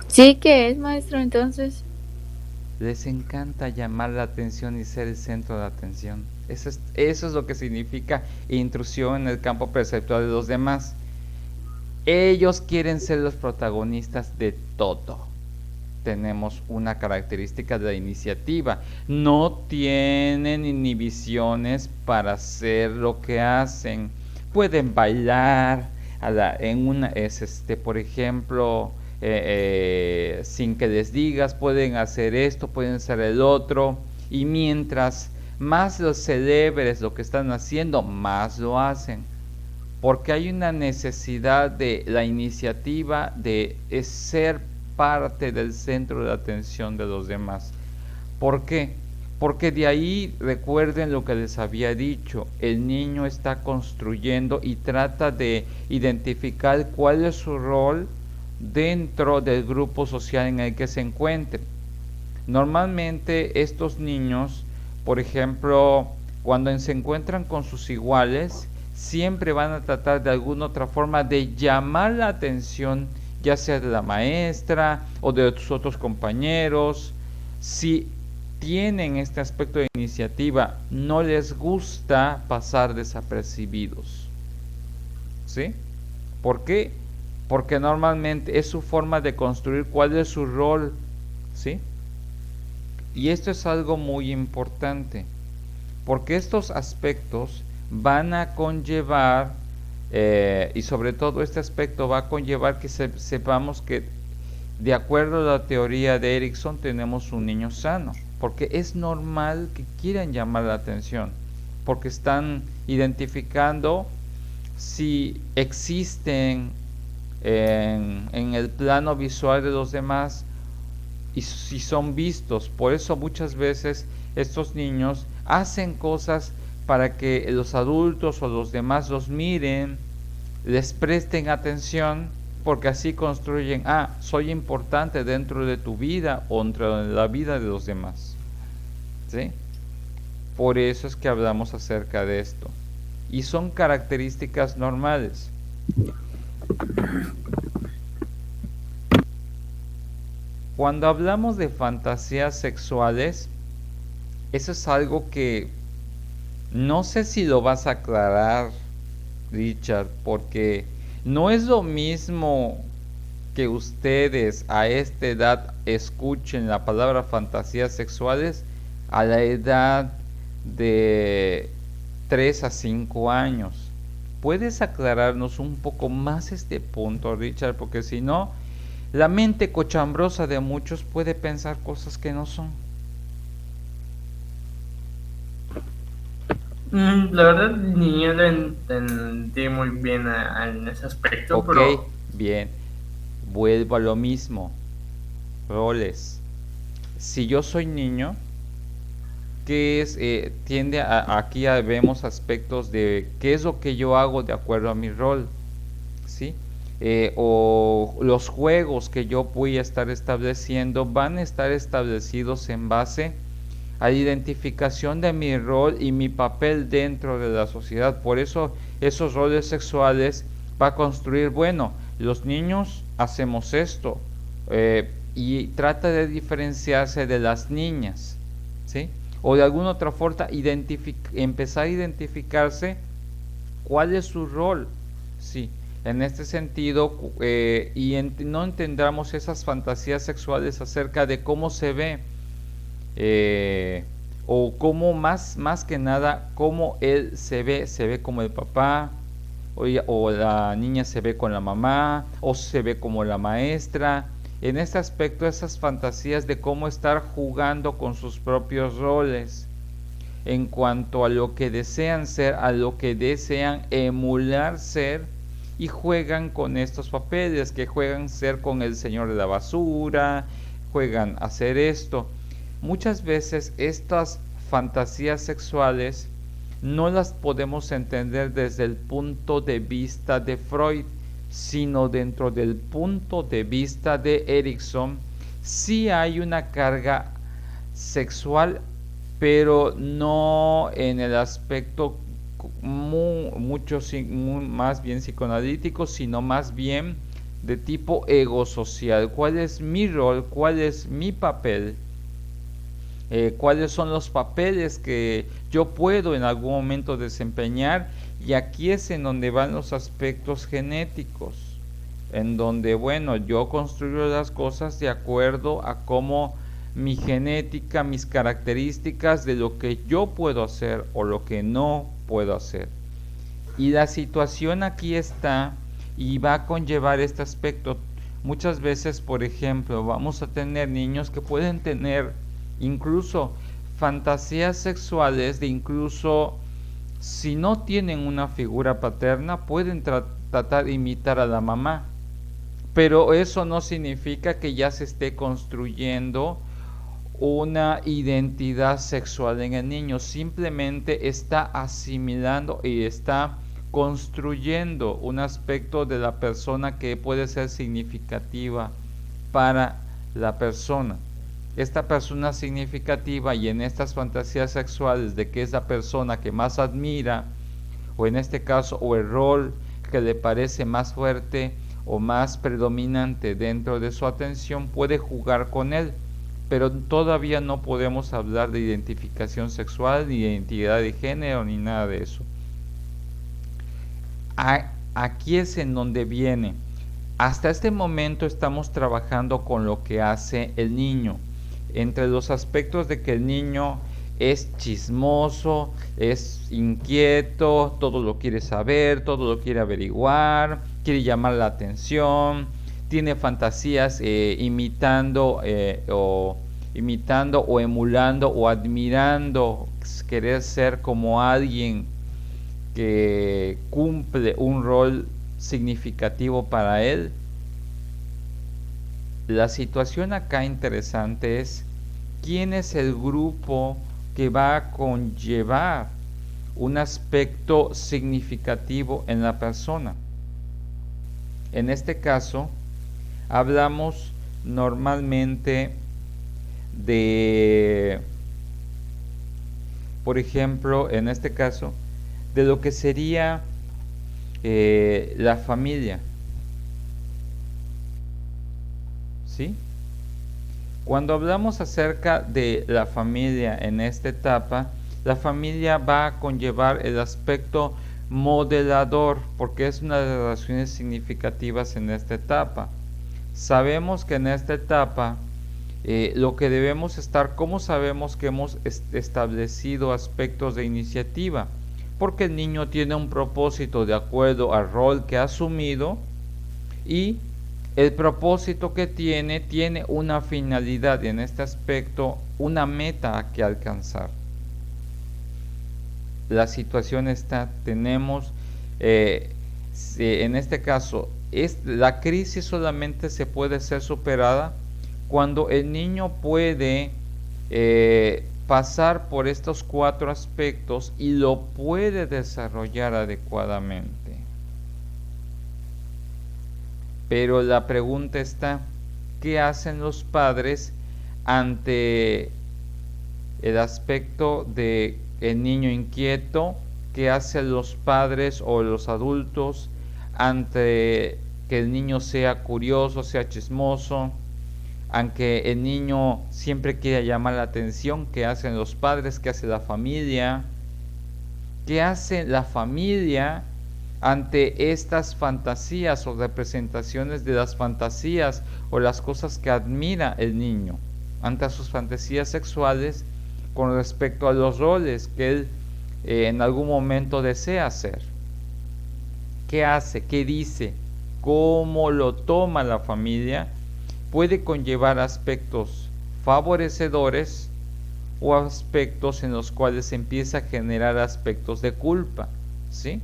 Sí, ¿qué es, maestro, entonces? Les encanta llamar la atención y ser el centro de atención. Eso es lo que significa intrusión en el campo perceptual de los demás. Ellos quieren ser los protagonistas de todo. Tenemos una característica de la iniciativa. No tienen inhibiciones para hacer lo que hacen. Pueden bailar por ejemplo, sin que les digas, pueden hacer esto, pueden hacer el otro, y mientras más los celebres lo que están haciendo, más lo hacen, porque hay una necesidad de la iniciativa de ser parte del centro de atención de los demás. ¿Por qué? Porque de ahí, recuerden lo que les había dicho, el niño está construyendo y trata de identificar cuál es su rol dentro del grupo social en el que se encuentre. Normalmente estos niños, por ejemplo, cuando se encuentran con sus iguales, siempre van a tratar de alguna otra forma de llamar la atención, ya sea de la maestra o de sus otros compañeros. Si tienen este aspecto de iniciativa, no les gusta pasar desapercibidos. ¿Sí? ¿Por qué? Porque normalmente es su forma de construir cuál es su rol. ¿Sí? Y esto es algo muy importante, porque estos aspectos van a conllevar y sobre todo este aspecto va a conllevar que sepamos que de acuerdo a la teoría de Erikson tenemos un niño sano, porque es normal que quieran llamar la atención, porque están identificando si existen en el plano visual de los demás y si son vistos. Por eso muchas veces estos niños hacen cosas para que los adultos o los demás los miren, les presten atención, porque así construyen, soy importante dentro de tu vida o dentro de la vida de los demás. ¿Sí? Por eso es que hablamos acerca de esto. Y son características normales. Cuando hablamos de fantasías sexuales, eso es algo que no sé si lo vas a aclarar, Richard, porque no es lo mismo que ustedes a esta edad escuchen la palabra fantasías sexuales a la edad de 3 a 5 años. ¿Puedes aclararnos un poco más este punto, Richard? Porque si no, la mente cochambrosa de muchos puede pensar cosas que no son. La verdad, ni yo lo entendí muy bien en ese aspecto, Ok, pero bien. Vuelvo a lo mismo. Roles. Si yo soy niño, ¿qué es? Aquí vemos aspectos de qué es lo que yo hago de acuerdo a mi rol, ¿sí? O los juegos que yo voy a estar estableciendo van a estar establecidos en base a la identificación de mi rol y mi papel dentro de la sociedad. Por eso esos roles sexuales va a construir, bueno, los niños hacemos esto, y trata de diferenciarse de las niñas, ¿sí? O de alguna otra forma empezar a identificarse cuál es su rol, ¿sí? En este sentido, no entendamos esas fantasías sexuales acerca de cómo se ve, o cómo más que nada, cómo él se ve como el papá, o la niña se ve con la mamá, o se ve como la maestra. En este aspecto, esas fantasías de cómo estar jugando con sus propios roles en cuanto a lo que desean ser, a lo que desean emular ser, y juegan con estos papeles, que juegan ser con el señor de la basura, juegan a hacer esto. Muchas veces estas fantasías sexuales no las podemos entender desde el punto de vista de Freud, sino dentro del punto de vista de Erikson. Sí hay una carga sexual, pero no en el aspecto más bien psicoanalítico, sino más bien de tipo egosocial. ¿Cuál es mi rol? ¿Cuál es mi papel? ¿Cuáles son los papeles que yo puedo en algún momento desempeñar? Y aquí es en donde van los aspectos genéticos, en donde, bueno, yo construyo las cosas de acuerdo a cómo mi genética, mis características de lo que yo puedo hacer o lo que no puedo hacer. Y la situación aquí está y va a conllevar este aspecto. Muchas veces, por ejemplo, vamos a tener niños que pueden tener incluso fantasías sexuales de incluso, si no tienen una figura paterna, pueden tratar de imitar a la mamá. Pero eso no significa que ya se esté construyendo una identidad sexual en el niño. Simplemente está asimilando y está construyendo un aspecto de la persona que puede ser significativa para la persona. Esta persona significativa, y en estas fantasías sexuales de que es la persona que más admira, o en este caso, o el rol que le parece más fuerte o más predominante dentro de su atención, puede jugar con él. Pero todavía no podemos hablar de identificación sexual, ni identidad de género, ni nada de eso. Aquí es en donde viene. Hasta este momento estamos trabajando con lo que hace el niño. Entre los aspectos de que el niño es chismoso, es inquieto, todo lo quiere saber, todo lo quiere averiguar, quiere llamar la atención, tiene fantasías imitando o emulando o admirando querer ser como alguien que cumple un rol significativo para él. La situación acá interesante es quién es el grupo que va a conllevar un aspecto significativo en la persona. En este caso, hablamos normalmente de, por ejemplo, en este caso, de lo que sería la familia. ¿Sí? Cuando hablamos acerca de la familia en esta etapa, la familia va a conllevar el aspecto modelador, porque es una de las relaciones significativas en esta etapa. Sabemos que en esta etapa lo que debemos estar, ¿cómo sabemos que hemos establecido aspectos de iniciativa? Porque el niño tiene un propósito de acuerdo al rol que ha asumido y el propósito que tiene una finalidad y en este aspecto una meta que alcanzar. La situación está, tenemos, en este caso, la crisis solamente se puede ser superada cuando el niño puede pasar por estos 4 aspectos y lo puede desarrollar adecuadamente. Pero la pregunta está, ¿qué hacen los padres ante el aspecto de el niño inquieto? ¿Qué hacen los padres o los adultos ante que el niño sea curioso, sea chismoso? Aunque el niño siempre quiere llamar la atención, ¿qué hacen los padres? ¿Qué hace la familia? ¿Qué hace la familia ante estas fantasías o representaciones de las fantasías o las cosas que admira el niño? Ante sus fantasías sexuales con respecto a los roles que él en algún momento desea hacer. ¿Qué hace? ¿Qué dice? ¿Cómo lo toma la familia? Puede conllevar aspectos favorecedores o aspectos en los cuales se empieza a generar aspectos de culpa, ¿sí?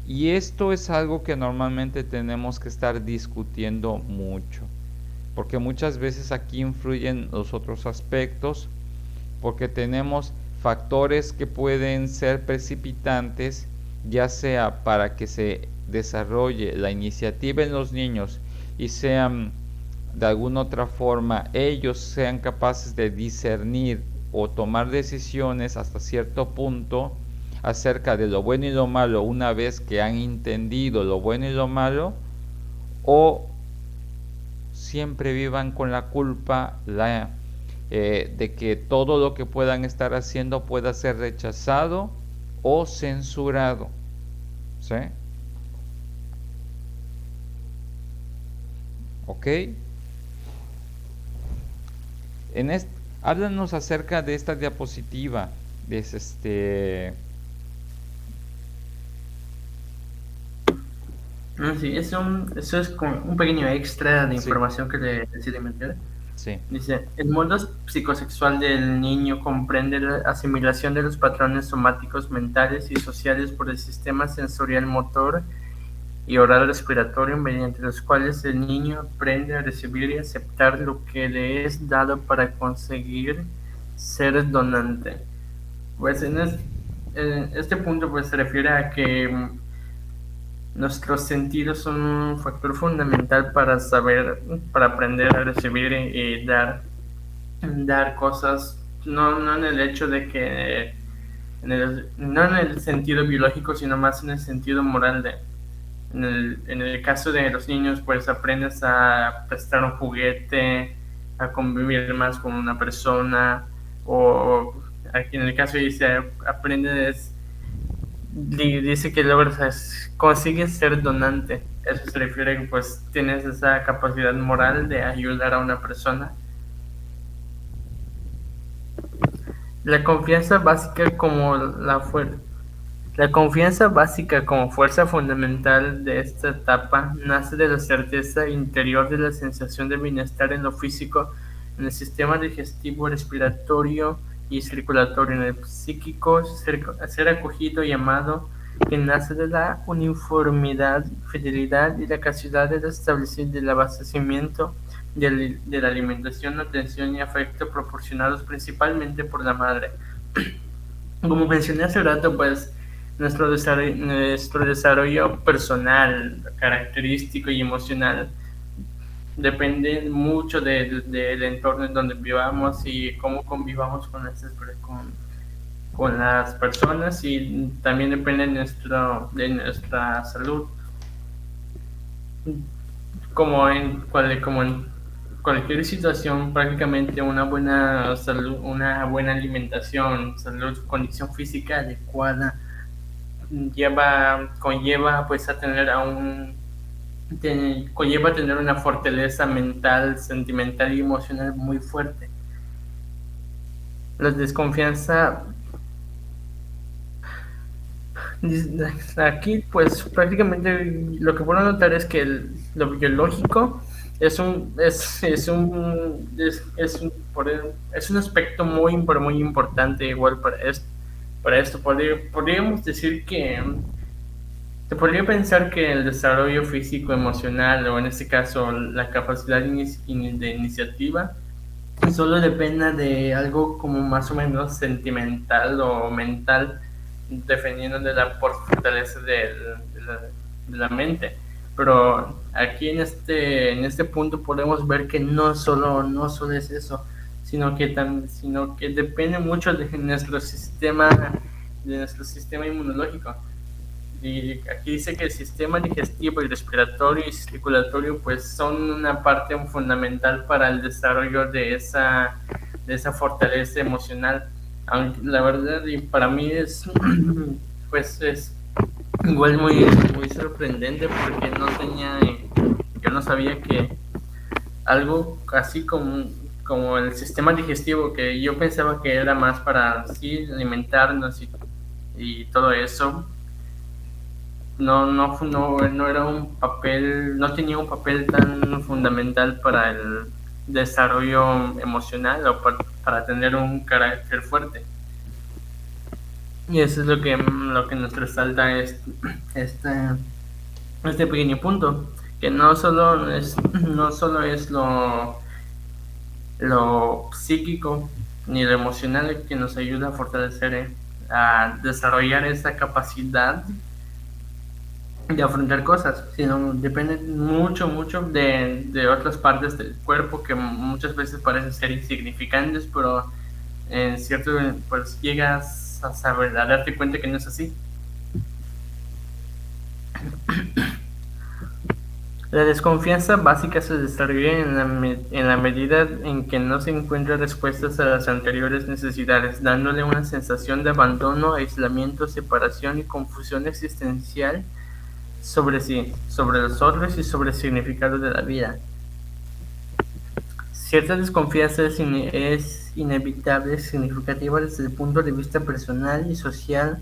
Y esto es algo que normalmente tenemos que estar discutiendo mucho, porque muchas veces aquí influyen los otros aspectos, porque tenemos factores que pueden ser precipitantes, ya sea para que se desarrolle la iniciativa en los niños y sean de alguna otra forma ellos sean capaces de discernir o tomar decisiones hasta cierto punto acerca de lo bueno y lo malo una vez que han entendido lo bueno y lo malo, o siempre vivan con la culpa de que todo lo que puedan estar haciendo pueda ser rechazado o censurado, ¿sí? ¿Ok? Háblanos acerca de esta diapositiva, Sí, eso es como un pequeño extra de Sí. información que le decidí meter. Sí. Dice, el mundo psicosexual del niño comprende la asimilación de los patrones somáticos, mentales y sociales por el sistema sensorial motor y oral respiratorio, mediante los cuales el niño aprende a recibir y aceptar lo que le es dado para conseguir ser donante. Pues en este punto pues se refiere a que nuestros sentidos son un factor fundamental para aprender a recibir y dar cosas, no en el hecho de que, no en el sentido biológico, sino más en el sentido moral en el caso de los niños, pues aprendes a prestar un juguete, a convivir más con una persona, o aquí en el caso dice que logras, consigues ser donante. Eso se refiere a que pues tienes esa capacidad moral de ayudar a una persona. La confianza básica como la confianza básica como fuerza fundamental de esta etapa nace de la certeza interior de la sensación de bienestar en lo físico, en el sistema digestivo, respiratorio y circulatorio, en el psíquico, ser acogido y amado, que nace de la uniformidad, fidelidad y la capacidad de establecer del abastecimiento, de la alimentación, atención y afecto proporcionados principalmente por la madre. Como mencioné hace rato, pues nuestro desarrollo personal, característico y emocional depende mucho del entorno en donde vivamos y cómo convivamos con las personas, y también depende de nuestra salud. Como en cualquier situación, prácticamente una buena salud, una buena alimentación, salud, condición física adecuada conlleva pues a tener conlleva tener una fortaleza mental, sentimental y emocional muy fuerte. La desconfianza aquí, pues prácticamente lo que puedo notar es que lo biológico es un aspecto muy importante igual para esto. Podríamos decir que se podría pensar que el desarrollo físico, emocional, o en este caso la capacidad de iniciativa, solo dependa de algo como más o menos sentimental o mental, dependiendo de la fortaleza de la mente. Pero aquí en este punto podemos ver que no solo es eso, sino que depende mucho de nuestro sistema inmunológico. Y aquí dice que el sistema digestivo y respiratorio y circulatorio pues son una parte fundamental para el desarrollo de esa fortaleza emocional. Aunque la verdad, y para mí es igual muy sorprendente, porque yo no sabía que algo así como el sistema digestivo, que yo pensaba que era más para alimentarnos y todo eso, no era un papel, no tenía un papel tan fundamental para el desarrollo emocional o para tener un carácter fuerte. Y eso es lo que nos resalta este pequeño punto, que no solo es lo psíquico ni lo emocional que nos ayuda a fortalecer, a desarrollar esa capacidad de afrontar cosas, sino depende mucho de otras partes del cuerpo que muchas veces parecen ser insignificantes, pero en cierto, pues llegas a darte cuenta que no es así. La desconfianza básica se desarrolla en la medida en que no se encuentran respuestas a las anteriores necesidades, dándole una sensación de abandono, aislamiento, separación y confusión existencial sobre sí, sobre los otros y sobre el significado de la vida. Cierta desconfianza es inevitable, significativa desde el punto de vista personal y social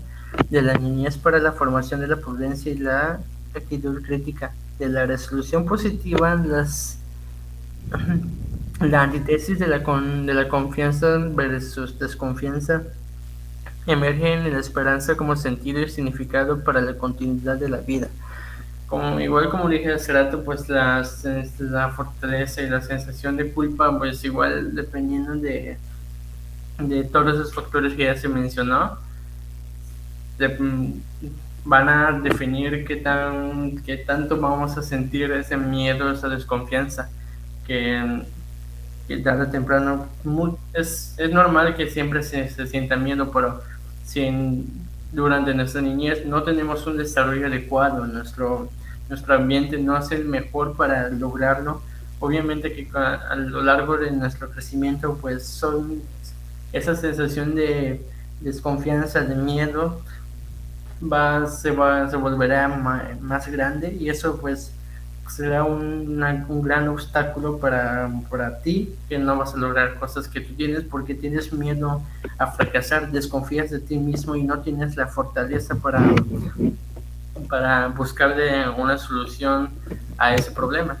de la niñez para la formación de la prudencia y la actitud crítica, de la resolución positiva. La antítesis de la confianza versus desconfianza emergen en la esperanza como sentido y significado para la continuidad de la vida. Igual como dije hace rato, pues la fortaleza y la sensación de culpa, pues igual dependiendo de todos esos factores que ya se mencionó, van a definir qué tanto vamos a sentir ese miedo, esa desconfianza, que tarde o temprano es normal que siempre se sienta miedo, pero si durante nuestra niñez no tenemos un desarrollo adecuado, nuestro ambiente no es el mejor para lograrlo, obviamente que a lo largo de nuestro crecimiento pues esa sensación de desconfianza, de miedo se volverá más grande, y eso pues será un gran obstáculo para ti, que no vas a lograr cosas que tú tienes porque tienes miedo a fracasar, desconfías de ti mismo y no tienes la fortaleza para buscarle una solución a ese problema.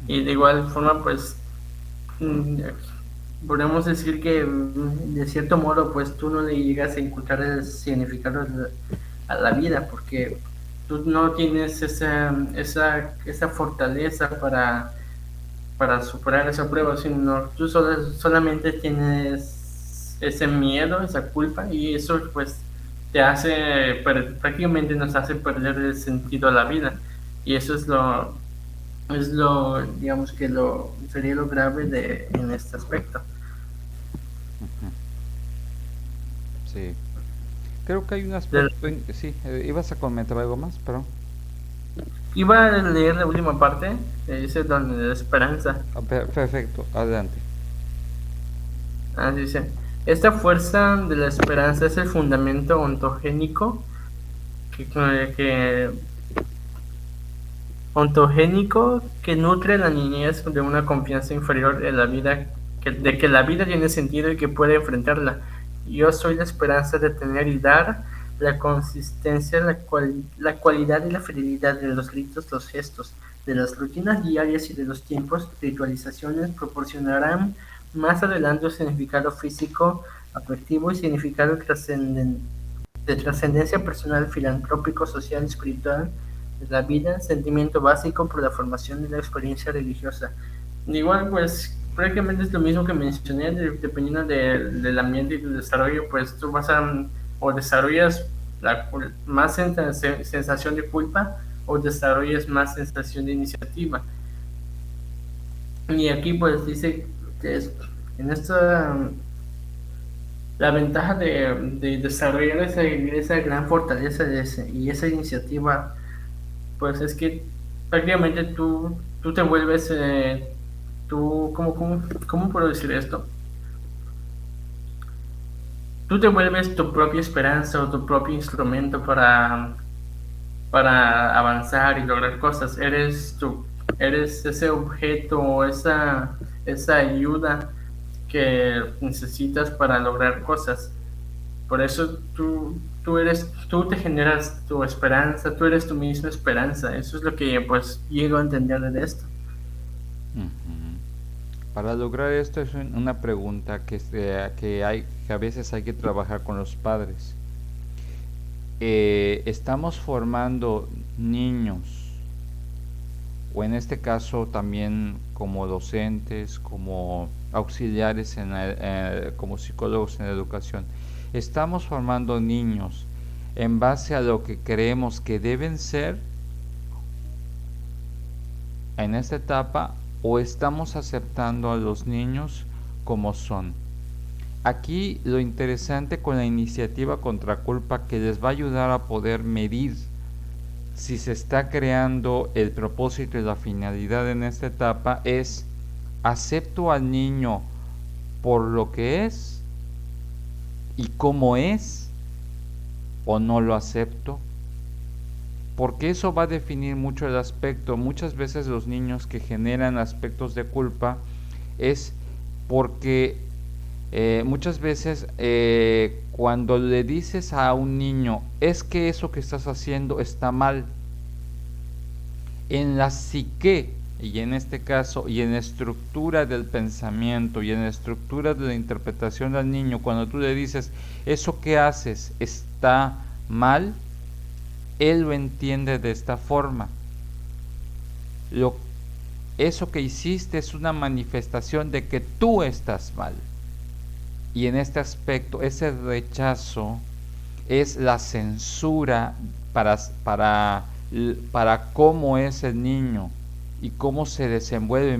Y de igual forma, pues, podemos decir que de cierto modo, pues tú no le llegas a encontrar el significado a la vida, porque tú no tienes esa fortaleza para superar esa prueba, sino tú solamente tienes ese miedo, esa culpa, y eso pues te hace, prácticamente nos hace perder el sentido a la vida, y eso es digamos que sería lo grave en este aspecto. Sí. Creo que hay un aspecto... Sí, ibas a comentar algo más, pero... Iba a leer la última parte, dice donde la esperanza. Perfecto, adelante. Dice, esta fuerza de la esperanza es el fundamento ontogénico que nutre a la niñez de una confianza inferior en la vida, de que la vida tiene sentido y que puede enfrentarla. Yo soy la esperanza de tener y dar, la consistencia, la cualidad y la fidelidad de los gritos, los gestos, de las rutinas diarias y de los tiempos, ritualizaciones proporcionarán más adelante un significado físico, afectivo y significado de trascendencia personal, filantrópico, social, espiritual de la vida, sentimiento básico por la formación de la experiencia religiosa. Igual, pues, prácticamente es lo mismo que mencioné, dependiendo del ambiente y tu desarrollo, pues tú vas o desarrollas más sensación de culpa o desarrollas más sensación de iniciativa. Y aquí pues dice que en esta la ventaja de desarrollar esa gran fortaleza y esa iniciativa, pues es que prácticamente tú te vuelves, ¿cómo puedo decir esto? Tú te vuelves tu propia esperanza o tu propio instrumento para avanzar y lograr cosas. Eres ese objeto o esa ayuda que necesitas para lograr cosas. Por eso tú te generas tu esperanza, tú eres tu misma esperanza. Eso es lo que pues llego a entender de esto. Para lograr esto es una pregunta que a veces hay que trabajar con los padres. Estamos formando niños, o en este caso también como docentes, como auxiliares, como psicólogos en educación. Estamos formando niños en base a lo que creemos que deben ser en esta etapa, o estamos aceptando a los niños como son. Aquí lo interesante con la iniciativa contra culpa, que les va a ayudar a poder medir si se está creando el propósito y la finalidad en esta etapa, es: ¿acepto al niño por lo que es y cómo es, o no lo acepto? Porque eso va a definir mucho el aspecto. Muchas veces los niños que generan aspectos de culpa es porque muchas veces cuando le dices a un niño, es que eso que estás haciendo está mal, en la psique, y en este caso, y en la estructura del pensamiento, y en la estructura de la interpretación del niño, cuando tú le dices, eso que haces está mal, él lo entiende de esta forma. Eso que hiciste es una manifestación de que tú estás mal. Y en este aspecto, ese rechazo es la censura para cómo es el niño y cómo se desenvuelve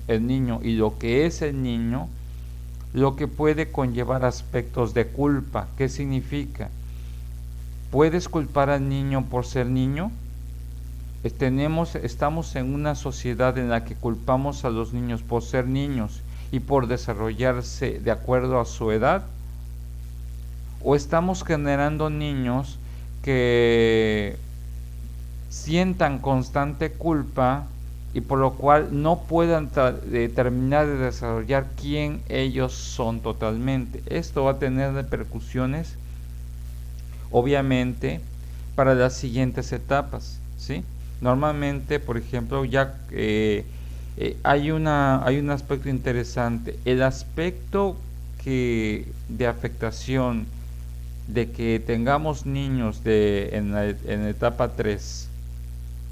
el niño y lo que es el niño, lo que puede conllevar aspectos de culpa. ¿Qué significa? ¿Puedes culpar al niño por ser niño? Estamos en una sociedad en la que culpamos a los niños por ser niños y por desarrollarse de acuerdo a su edad. ¿O estamos generando niños que sientan constante culpa y por lo cual no puedan terminar de desarrollar quién ellos son totalmente. Esto va a tener repercusiones, obviamente, para las siguientes etapas, ¿sí? Normalmente, por ejemplo, ya hay un aspecto interesante. El aspecto de afectación de que tengamos niños en la etapa 3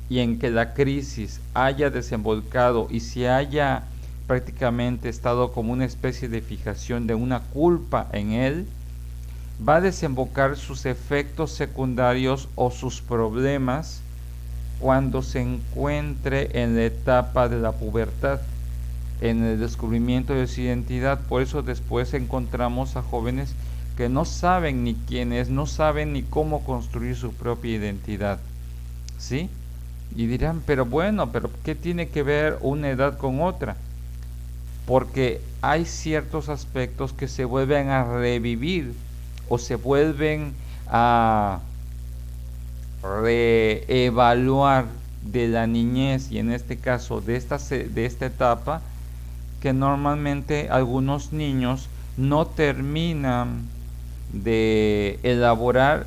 y en que la crisis haya desembolcado y se haya prácticamente estado como una especie de fijación de una culpa en él, va a desembocar sus efectos secundarios o sus problemas cuando se encuentre en la etapa de la pubertad, en el descubrimiento de su identidad. Por eso después encontramos a jóvenes que no saben ni quién es, no saben ni cómo construir su propia identidad, ¿sí? Y dirán, pero bueno, pero ¿qué tiene que ver una edad con otra? Porque hay ciertos aspectos que se vuelven a revivir o se vuelven a reevaluar de la niñez, y en este caso de esta etapa, que normalmente algunos niños no terminan de elaborar,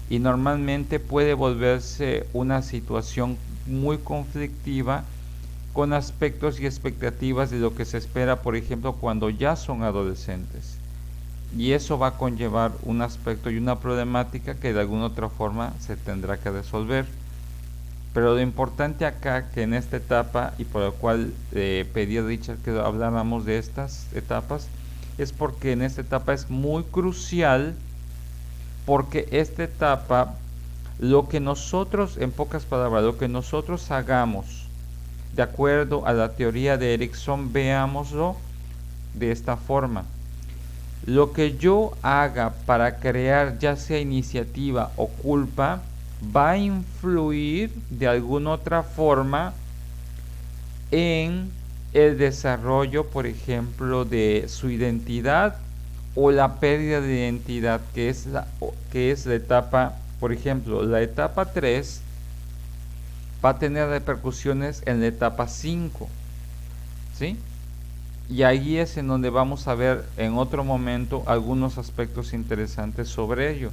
y normalmente puede volverse una situación muy conflictiva con aspectos y expectativas de lo que se espera, por ejemplo, cuando ya son adolescentes. Y eso va a conllevar un aspecto y una problemática que de alguna otra forma se tendrá que resolver. Pero lo importante acá, que en esta etapa, y por lo cual pedí a Richard que habláramos de estas etapas, es porque en esta etapa es muy crucial, porque esta etapa, lo que nosotros, en pocas palabras, lo que nosotros hagamos, de acuerdo a la teoría de Erikson, veámoslo de esta forma. Lo que yo haga para crear ya sea iniciativa o culpa, va a influir de alguna otra forma en el desarrollo, por ejemplo, de su identidad o la pérdida de identidad, que es la etapa, por ejemplo, la etapa 3 va a tener repercusiones en la etapa 5, ¿sí? Y ahí es en donde vamos a ver en otro momento algunos aspectos interesantes sobre ello.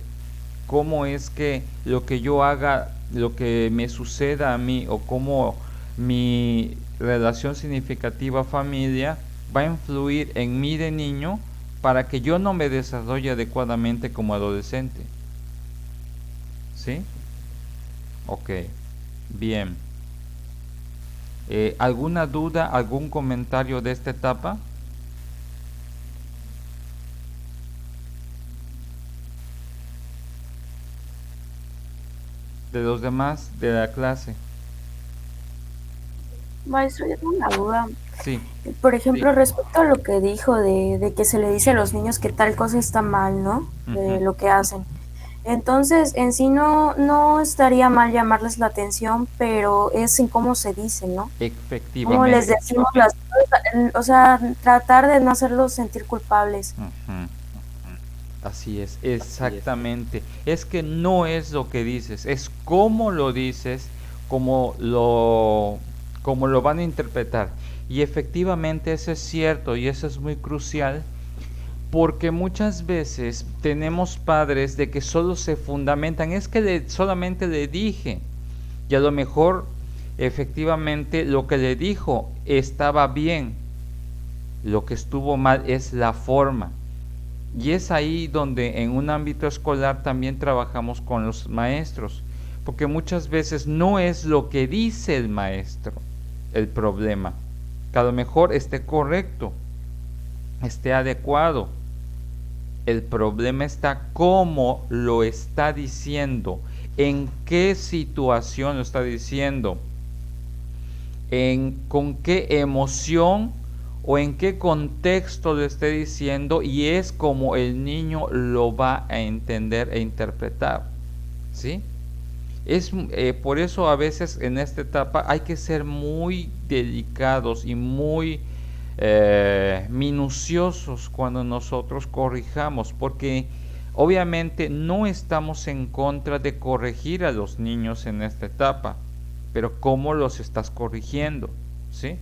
Cómo es que lo que yo haga, lo que me suceda a mí, o cómo mi relación significativa familia va a influir en mí de niño para que yo no me desarrolle adecuadamente como adolescente. ¿Sí? Ok, bien. ¿Alguna duda, algún comentario de esta etapa? De los demás de la clase. Maestro, yo tengo una duda. Sí. Por ejemplo, Sí. respecto a lo que dijo de que se le dice a los niños que tal cosa está mal, ¿no? De lo que hacen. Entonces, en sí no estaría mal llamarles la atención, pero es en cómo se dice, ¿no? Efectivamente. Cómo les decimos las cosas, o sea, tratar de no hacerlos sentir culpables. Así es, exactamente. Es que no es lo que dices, es cómo lo dices, cómo lo van a interpretar. Y efectivamente eso es cierto, y eso es muy crucial, porque muchas veces tenemos padres de que solo se fundamentan, es que solamente le dije, y a lo mejor efectivamente lo que le dijo estaba bien, lo que estuvo mal es la forma. Y es ahí donde en un ámbito escolar también trabajamos con los maestros, porque muchas veces no es lo que dice el maestro el problema, que a lo mejor esté correcto, esté adecuado. El problema está cómo lo está diciendo, en qué situación lo está diciendo, con qué emoción o en qué contexto lo esté diciendo, y es como el niño lo va a entender e interpretar, ¿sí? Por eso a veces en esta etapa hay que ser muy delicados y muy minuciosos cuando nosotros corrijamos, porque Obviamente no estamos en contra de corregir a los niños en esta etapa, pero ¿cómo los estás corrigiendo? ¿Sí?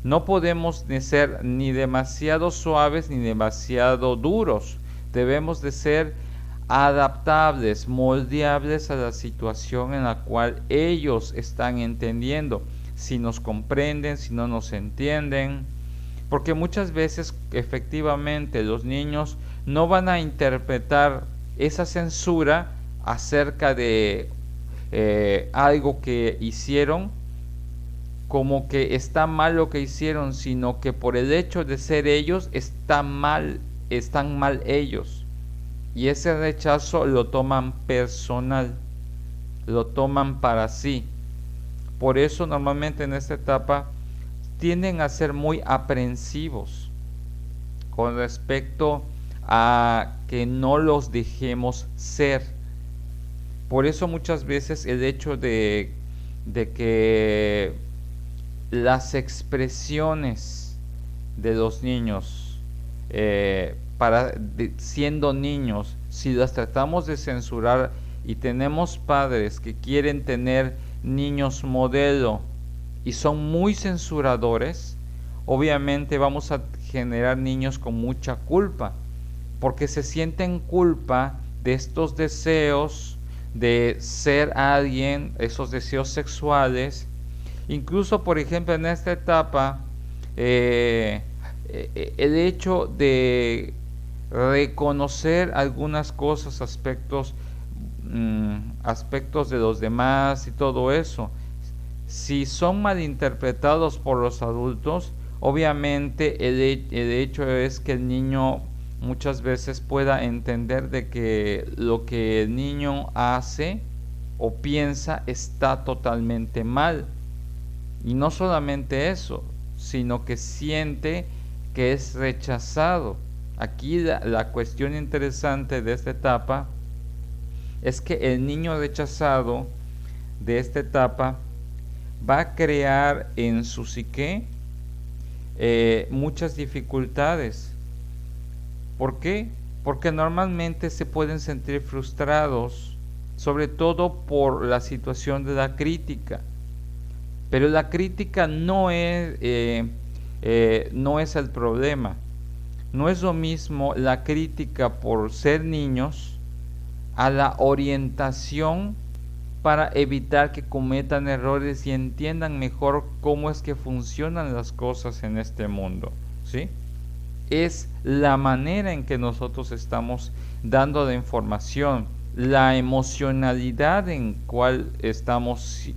No podemos ser ni demasiado suaves ni demasiado duros. Debemos de ser adaptables, moldeables a la situación en la cual ellos están entendiendo. Si nos comprenden, si no nos entienden. Porque muchas veces efectivamente los niños no van a interpretar esa censura acerca de algo que hicieron como que está mal lo que hicieron, sino que por el hecho de ser ellos están mal ellos. Y ese rechazo lo toman personal, lo toman para sí. Por eso normalmente en esta etapa tienden a ser muy aprensivos con respecto a que no los dejemos ser. Por eso muchas veces el hecho de que las expresiones de los niños siendo niños, si las tratamos de censurar y tenemos padres que quieren tener niños modelo y son muy censuradores, obviamente vamos a generar niños con mucha culpa, porque se sienten culpa de estos deseos de ser alguien, esos deseos sexuales. Incluso, por ejemplo, en esta etapa, el hecho de reconocer algunas cosas, aspectos de los demás y todo eso, si son malinterpretados por los adultos, obviamente el hecho es que el niño muchas veces pueda entender de que lo que el niño hace o piensa está totalmente mal. Y no solamente eso, sino que siente que es rechazado. Aquí la cuestión interesante de esta etapa es que el niño rechazado de esta etapa va a crear en su psique muchas dificultades. ¿Por qué? Porque normalmente se pueden sentir frustrados, sobre todo por la situación de la crítica. Pero la crítica no es el problema. No es lo mismo la crítica por ser niños a la orientación para evitar que cometan errores y entiendan mejor cómo es que funcionan las cosas en este mundo, ¿sí? Es la manera en que nosotros estamos dando la información, la emocionalidad en cual estamos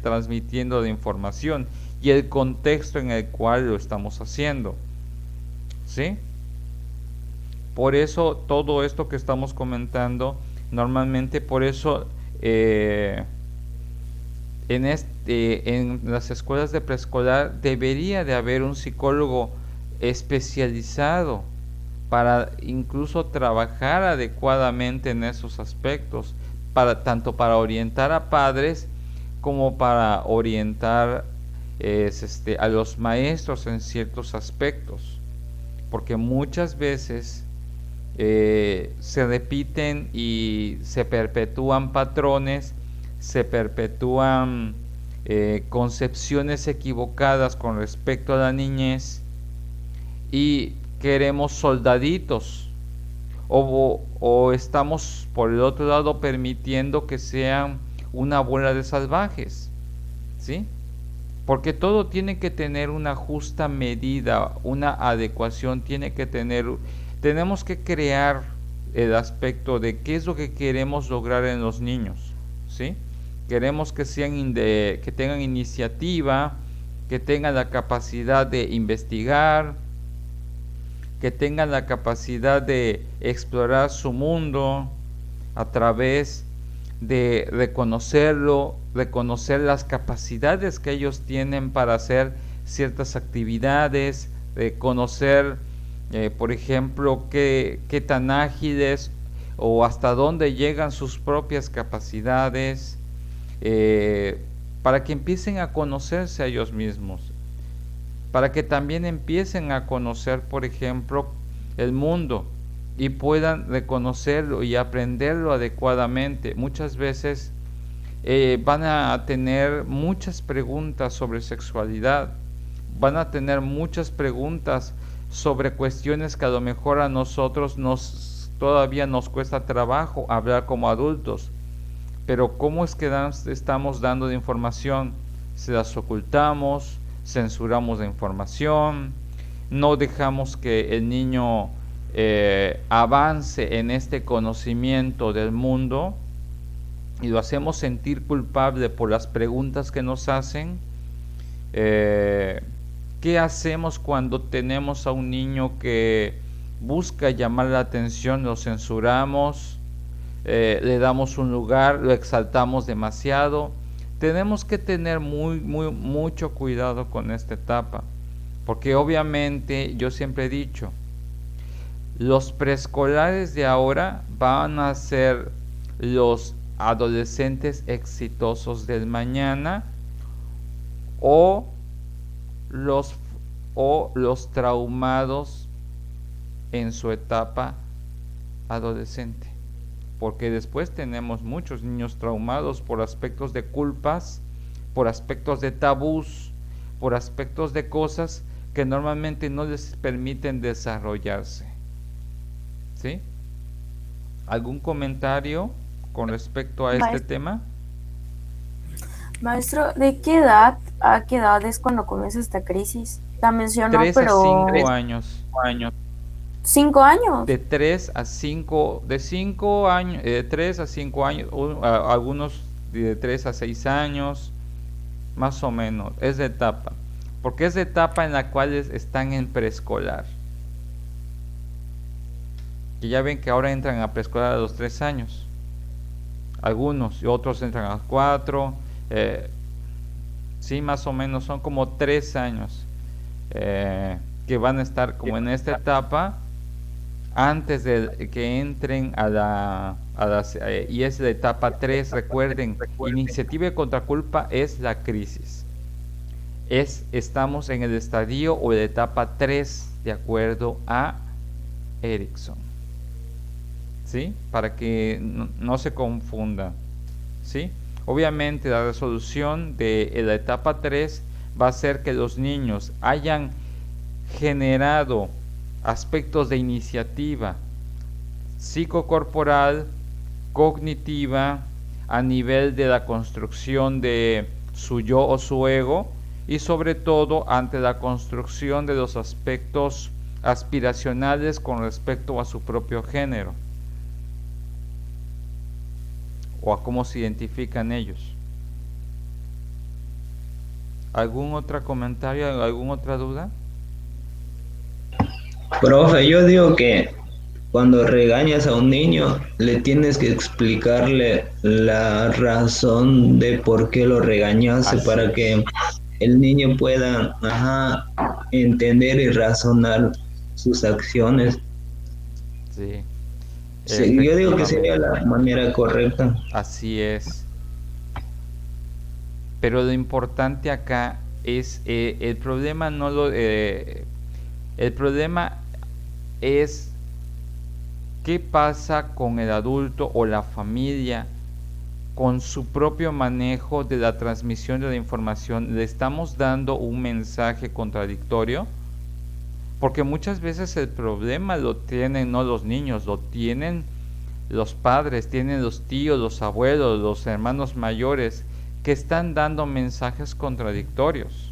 transmitiendo la información y el contexto en el cual lo estamos haciendo, ¿sí? Por eso todo esto que estamos comentando, normalmente por eso en las escuelas de preescolar debería de haber un psicólogo especializado para incluso trabajar adecuadamente en esos aspectos, tanto para orientar a padres como para orientar a los maestros en ciertos aspectos, porque muchas veces se repiten y se perpetúan patrones, se perpetúan concepciones equivocadas con respecto a la niñez y queremos soldaditos o estamos por el otro lado permitiendo que sean una bola de salvajes, ¿sí? Porque todo tiene que tener una justa medida, una adecuación, tenemos que crear el aspecto de qué es lo que queremos lograr en los niños, ¿sí? Queremos que que tengan iniciativa, que tengan la capacidad de investigar, que tengan la capacidad de explorar su mundo a través de reconocer las capacidades que ellos tienen para hacer ciertas actividades, de conocer, por ejemplo, qué tan ágiles o hasta dónde llegan sus propias capacidades, para que empiecen a conocerse a ellos mismos, para que también empiecen a conocer, por ejemplo, el mundo, y puedan reconocerlo y aprenderlo adecuadamente. Muchas veces van a tener muchas preguntas sobre sexualidad, van a tener muchas preguntas sobre cuestiones que a lo mejor a nosotros todavía nos cuesta trabajo hablar como adultos. Pero ¿cómo es que estamos dando de información? Se las ocultamos, censuramos la información, no dejamos que el niño avance en este conocimiento del mundo y lo hacemos sentir culpable por las preguntas que nos hacen. ¿Qué hacemos cuando tenemos a un niño que busca llamar la atención? Lo censuramos, le damos un lugar, lo exaltamos demasiado. Tenemos que tener mucho cuidado con esta etapa, porque obviamente yo siempre he dicho, los preescolares de ahora van a ser los adolescentes exitosos del mañana o los traumados en su etapa adolescente, porque después tenemos muchos niños traumados por aspectos de culpas, por aspectos de tabús, por aspectos de cosas que normalmente no les permiten desarrollarse. ¿Sí? ¿Algún comentario con respecto a este tema? Maestro, ¿de qué edad a qué edad es cuando comienza esta crisis? La mencionó, 3 pero... a 5 años. 5 años. De 3 a 5, de 5 años, de 3 a 5 años, algunos de 3 a 6 años, más o menos, es de etapa. Porque es de etapa en la cual están en preescolar. Y ya ven que ahora entran a preescolar a los 3 años. Algunos y otros entran a los 4. Sí, más o menos, son como 3 años que van a estar como en esta etapa antes de que entren y es la etapa 3. Recuerden, iniciativa de contraculpa es la crisis. Estamos en el estadio o la etapa 3 de acuerdo a Erikson. ¿Sí? Para que no se confundan. ¿Sí? Obviamente la resolución de la etapa 3 va a ser que los niños hayan generado aspectos de iniciativa psicocorporal, cognitiva, a nivel de la construcción de su yo o su ego, y sobre todo ante la construcción de los aspectos aspiracionales con respecto a su propio género o a cómo se identifican ellos. ¿Algún otro comentario? ¿Alguna otra duda? Profe, yo digo que cuando regañas a un niño, le tienes que explicarle la razón de por qué lo regañaste. Así para es. Que el niño pueda entender y razonar sus acciones. Sí. Sí, yo digo que sería la manera correcta. Así es. Pero lo importante acá es el problema el problema es qué pasa con el adulto o la familia con su propio manejo de la transmisión de la información. ¿Le estamos dando un mensaje contradictorio? Porque muchas veces el problema lo tienen no los niños, lo tienen los padres, tienen los tíos, los abuelos, los hermanos mayores, que están dando mensajes contradictorios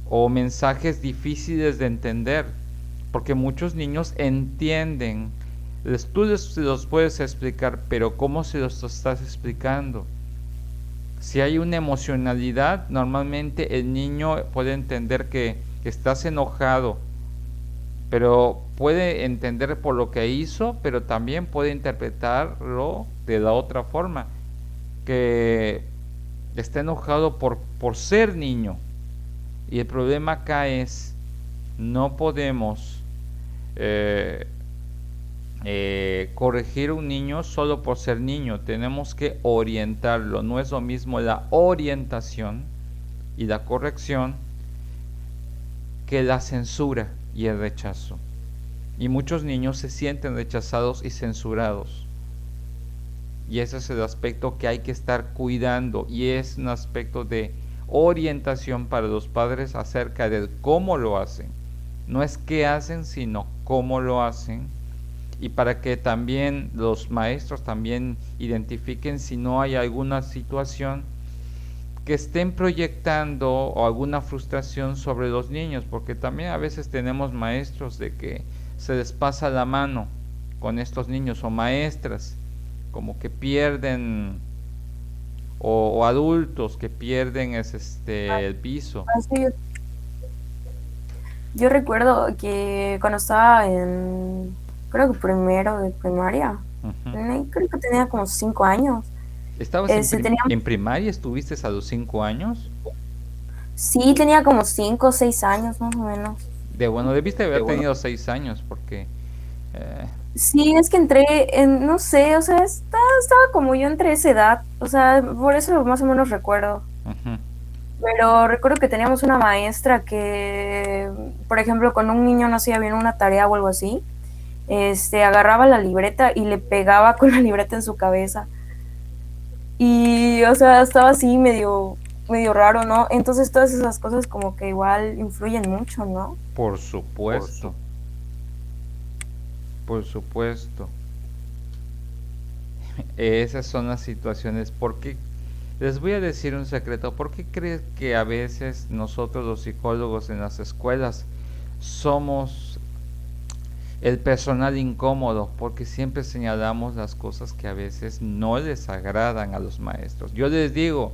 o mensajes difíciles de entender, porque muchos niños entienden. Tú los puedes explicar, pero ¿cómo se los estás explicando? Si hay una emocionalidad, normalmente el niño puede entender que estás enojado, pero puede entender por lo que hizo, pero también puede interpretarlo de la otra forma, que está enojado por ser niño. Y el problema acá es, no podemos corregir a un niño solo por ser niño. Tenemos que orientarlo. No es lo mismo la orientación y la corrección que la censura y el rechazo. Y muchos niños se sienten rechazados y censurados. Y ese es el aspecto que hay que estar cuidando, y es un aspecto de orientación para los padres acerca de cómo lo hacen. No es qué hacen, sino cómo lo hacen, y para que también los maestros también identifiquen si no hay alguna situación que estén proyectando o alguna frustración sobre los niños, porque también a veces tenemos maestros de que se les pasa la mano con estos niños, o maestras como que pierden, o adultos que pierden el piso. Así es. Yo recuerdo que cuando estaba en, creo que primero de primaria, creo que tenía como 5 años. ¿Estabas en primaria? ¿Estuviste a los 5 años? Sí, tenía como 5 o 6 años más o menos. Bueno, debiste haber tenido 6 años porque... Sí, es que entré en, no sé, o sea, estaba como yo entre esa edad, o sea, por eso más o menos recuerdo. Pero recuerdo que teníamos una maestra que, por ejemplo, cuando un niño no hacía bien una tarea o algo así, agarraba la libreta y le pegaba con la libreta en su cabeza. Y, o sea, estaba así medio raro, ¿no? Entonces todas esas cosas como que igual influyen mucho, ¿no? Por supuesto. Por supuesto. Esas son las situaciones. Porque les voy a decir un secreto. ¿Por qué crees que a veces nosotros los psicólogos en las escuelas somos el personal incómodo? Porque siempre señalamos las cosas que a veces no les agradan a los maestros. Yo les digo,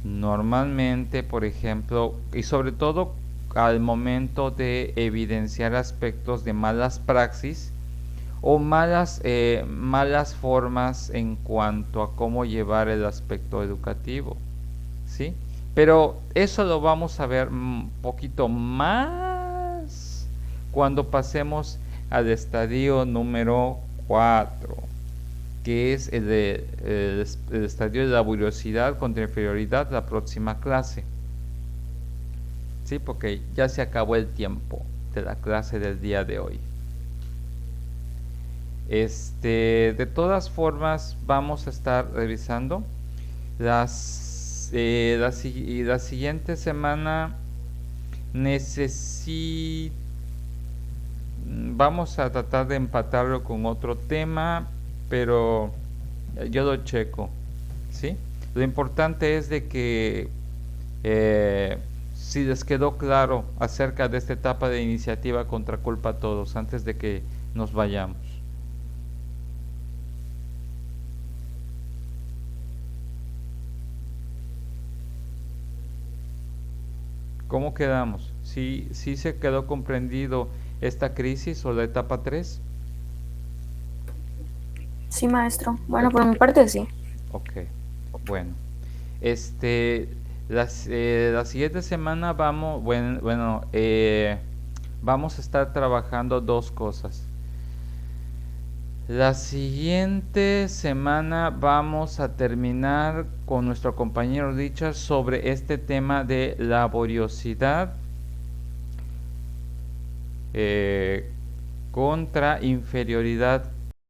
normalmente, por ejemplo, y sobre todo al momento de evidenciar aspectos de malas praxis o malas formas en cuanto a cómo llevar el aspecto educativo, ¿sí? Pero eso lo vamos a ver un poquito más cuando pasemos al estadio número 4, que es el estadio de laboriosidad contra inferioridad, la próxima clase. Sí, porque ya se acabó el tiempo de la clase del día de hoy. De todas formas, vamos a estar revisando la siguiente semana. Vamos a tratar de empatarlo con otro tema, pero yo lo checo, ¿sí? Lo importante es de que si les quedó claro acerca de esta etapa de iniciativa contra culpa a todos antes de que nos vayamos. ¿Cómo quedamos? ¿Sí se quedó comprendido esta crisis o la etapa 3? Sí, maestro. Bueno, por mi parte sí. Ok, bueno. La siguiente semana vamos a estar trabajando dos cosas. La siguiente semana vamos a terminar con nuestro compañero Richard sobre este tema de laboriosidad contra inferioridad